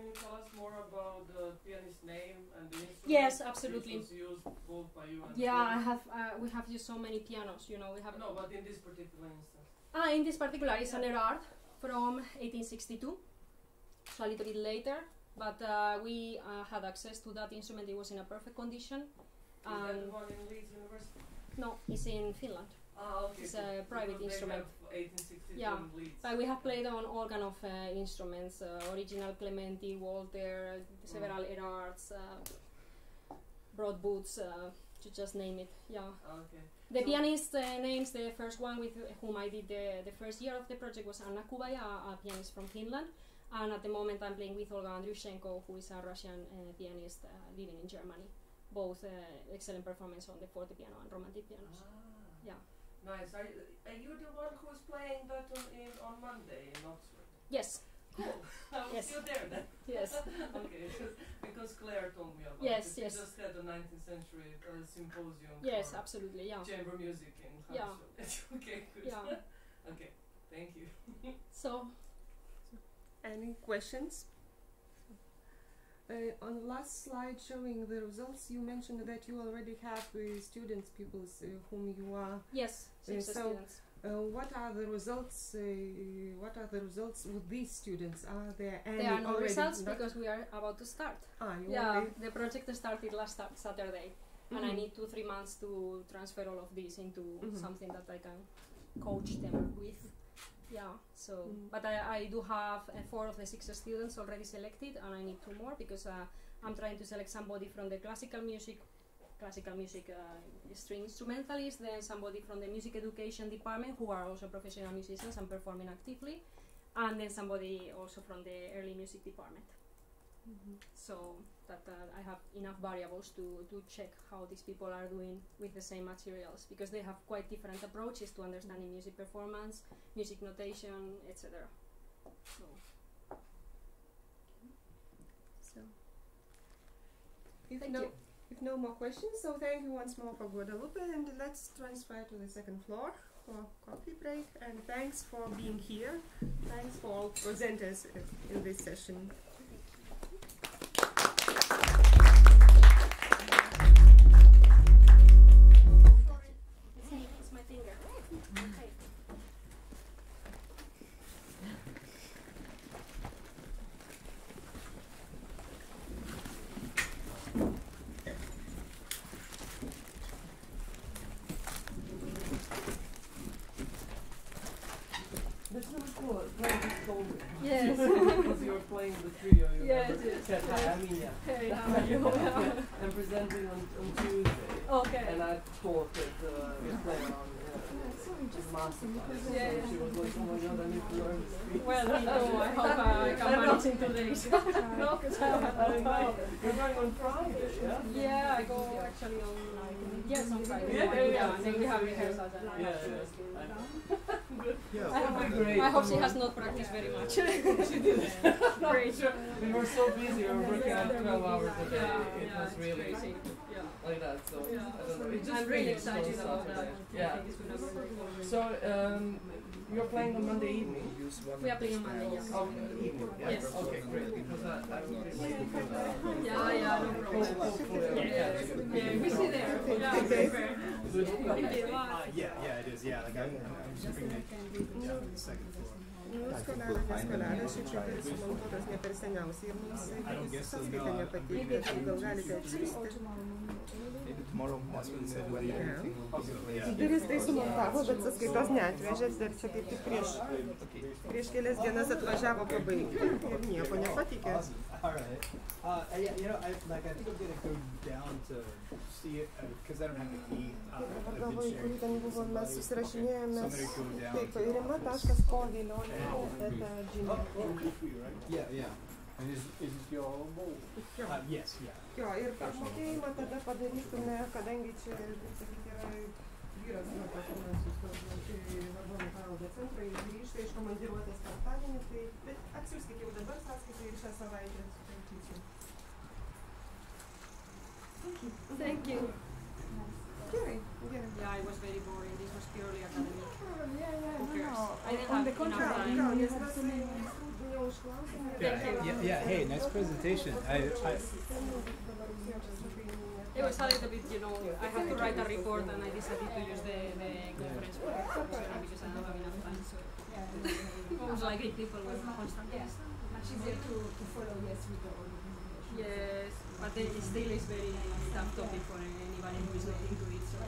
you tell us more about the pianist's name and the instrument? Yes, absolutely. Which was used both by you and Yeah, we have used so many pianos. You know, we have. No, but in this particular instance. In this particular, it's an Erard from 1862, so a little bit later. But we had access to that instrument. It was in a perfect condition. Is that the one in Leeds University? No, it's in Finland. Okay. It's a private instrument. 1862 Yeah, in Leeds. but we have played on all kind of instruments, original Clementi, Walter, several Erards, broad boots, to just name it. Yeah. Okay. The pianist names, the first one with whom I did the first year of the project was Anna Kubaja, a pianist from Finland, and at the moment I'm playing with Olga Andrushenko, who is a Russian pianist living in Germany. Both excellent performance on the forte piano and romantic pianos. Yeah. Nice. Are you the one who is playing that on Monday in Oxford? Yes. Cool. I was Yes. still there then. Yes. Okay, because Claire told me about Yes, it. yes. We just had a 19th century symposium. Yes, for absolutely. Yeah. chamber music in Yeah. Huddersfield. Okay, good. Yeah. Okay, thank you. So. Any questions? On the last slide showing the results, you mentioned that you already have students, pupils whom you are. Yes, 6 so students. What are the results? What are the results with these students? Are there any There are no already results not? because we are about to start. You Yeah, only the project started last Saturday, and I need 2-3 months to transfer all of this into something that I can coach them with. Yeah, so, but I do have 4 of the 6 students already selected, and I need 2 more because I'm trying to select somebody from the classical music classical music string instrumentalist, then somebody from the music education department who are also professional musicians and performing actively, and then somebody also from the early music department. So that I have enough variables to check how these people are doing with the same materials, because they have quite different approaches to understanding music performance, music notation, etc. So If no more questions, so thank you once more for Guadalupe, and let's transfer to the second floor for coffee break, and thanks for being here. Thanks for all presenters in this session. it's my finger. Okay. That's really cool. Playing this song. Yes. Because you were playing the trio. You Yes, remember? yes. Said, hi, I'm Mia. Hey, how are you? I'm presenting on Tuesday. Okay. And I taught at the player on masterclass. Yeah, So she was like, oh my god, I need to learn to speak. Well, me too. I hope I can manage in 2 days. No, because I have no. You're going on Friday, yeah? Yeah, I go actually on yes on Friday. Yeah, and then we have rehearsals. And Yeah, Yeah. I hope, great. I hope she has not practiced very much. She did. Great. We were so busy, we were working out 12 hours a day. Yeah, It was it's really crazy. Yeah. like that, so I don't know. It just I'm really finished on excited about that. Saturday. I Yeah. think it's gonna be very cool. So, you're playing on Monday evening? We are playing on Monday, yes. Okay, evening. Yeah. Yes. Okay, great. Because I will be late. Yeah, no problem. Hopefully, Yeah, we see there. Yeah, Okay. fair. Yeah, it is. Yeah, like I'm just bringing it down to the second floor. Jūs kolegos, kolegos, šičia sumontuotas ne per seniausiai ir mums sąskaita nepateikta, tai gal galite atsiųsti. Maybe tomorrow morning everything will be in place. Duris tai sumontavo, bet sąskaitos neatvežė, dar čia kaip tik prieš kelias dienas atvažiavo pabaigti ir nieko nepatikė. Alright. Yeah, I think I'm gonna go down to see it because I don't have the key. Dabar galvoju, kurį ten buvo, mes susirašinėjome Somebody go down. taip, Rima.Povilionienė. Yeah. And is it your bowl? Yes, yeah. Jo, ir apmokėjimą tada padarytume, kadangi čia, sakyti, yra vyras nuo finansų į Vargonų paveldo centrą, jis grįžta iš komandiruotės penktadienį, tai bet atsiųskit jau dabar sąskaitą ir šią savaitę sutvarkysiu. Thank you. Gerai. Yeah, it was very boring. This was purely academic. Who cares? No. I didn't have enough time. Nes mes neužklausėme. Yeah. Hey, nice presentation. It was a little bit, I had to write a report and I decided to use the conference for because I don't have enough time. So most likely people will constant. Yes, much easier to follow, yes, with the organization. Yes, but then it still is very tough topic for anybody who is not into it. So.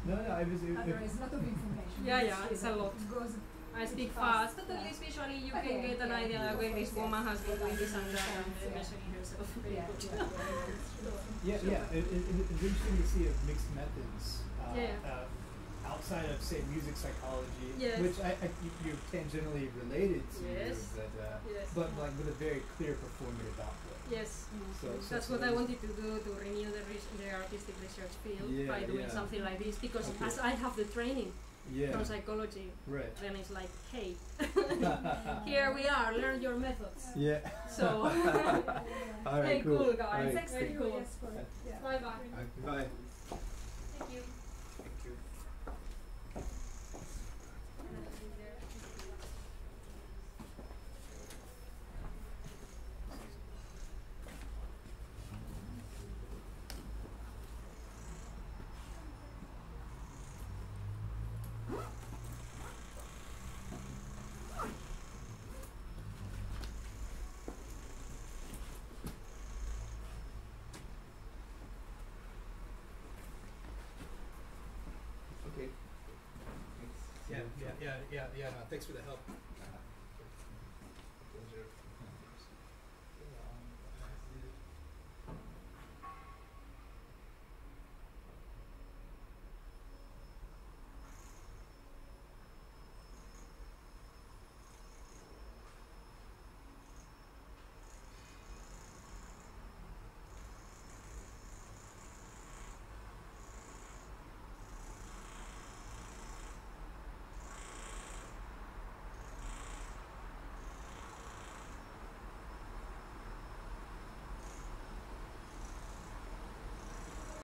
No, I was. There is a lot of information. Yeah, it's a lot. It goes I speak fast, but at least visually you can get an idea like when this woman has been doing this and that and measuring herself. It's interesting to see mixed methods outside of, say, music psychology, Yes. which you're tangentially related to, Yes. but like with a very clear performative output. Yes, So that's what I wanted to do, to renew the artistic research field by doing something like this, because as I have the training from psychology, Right. then it's like, hey, here we are, learn your methods. Yeah. So, All right, hey, cool guys, All right. thanks very cool. Bye bye. Bye. Thank you. Thank you. Yeah. No, thanks for the help.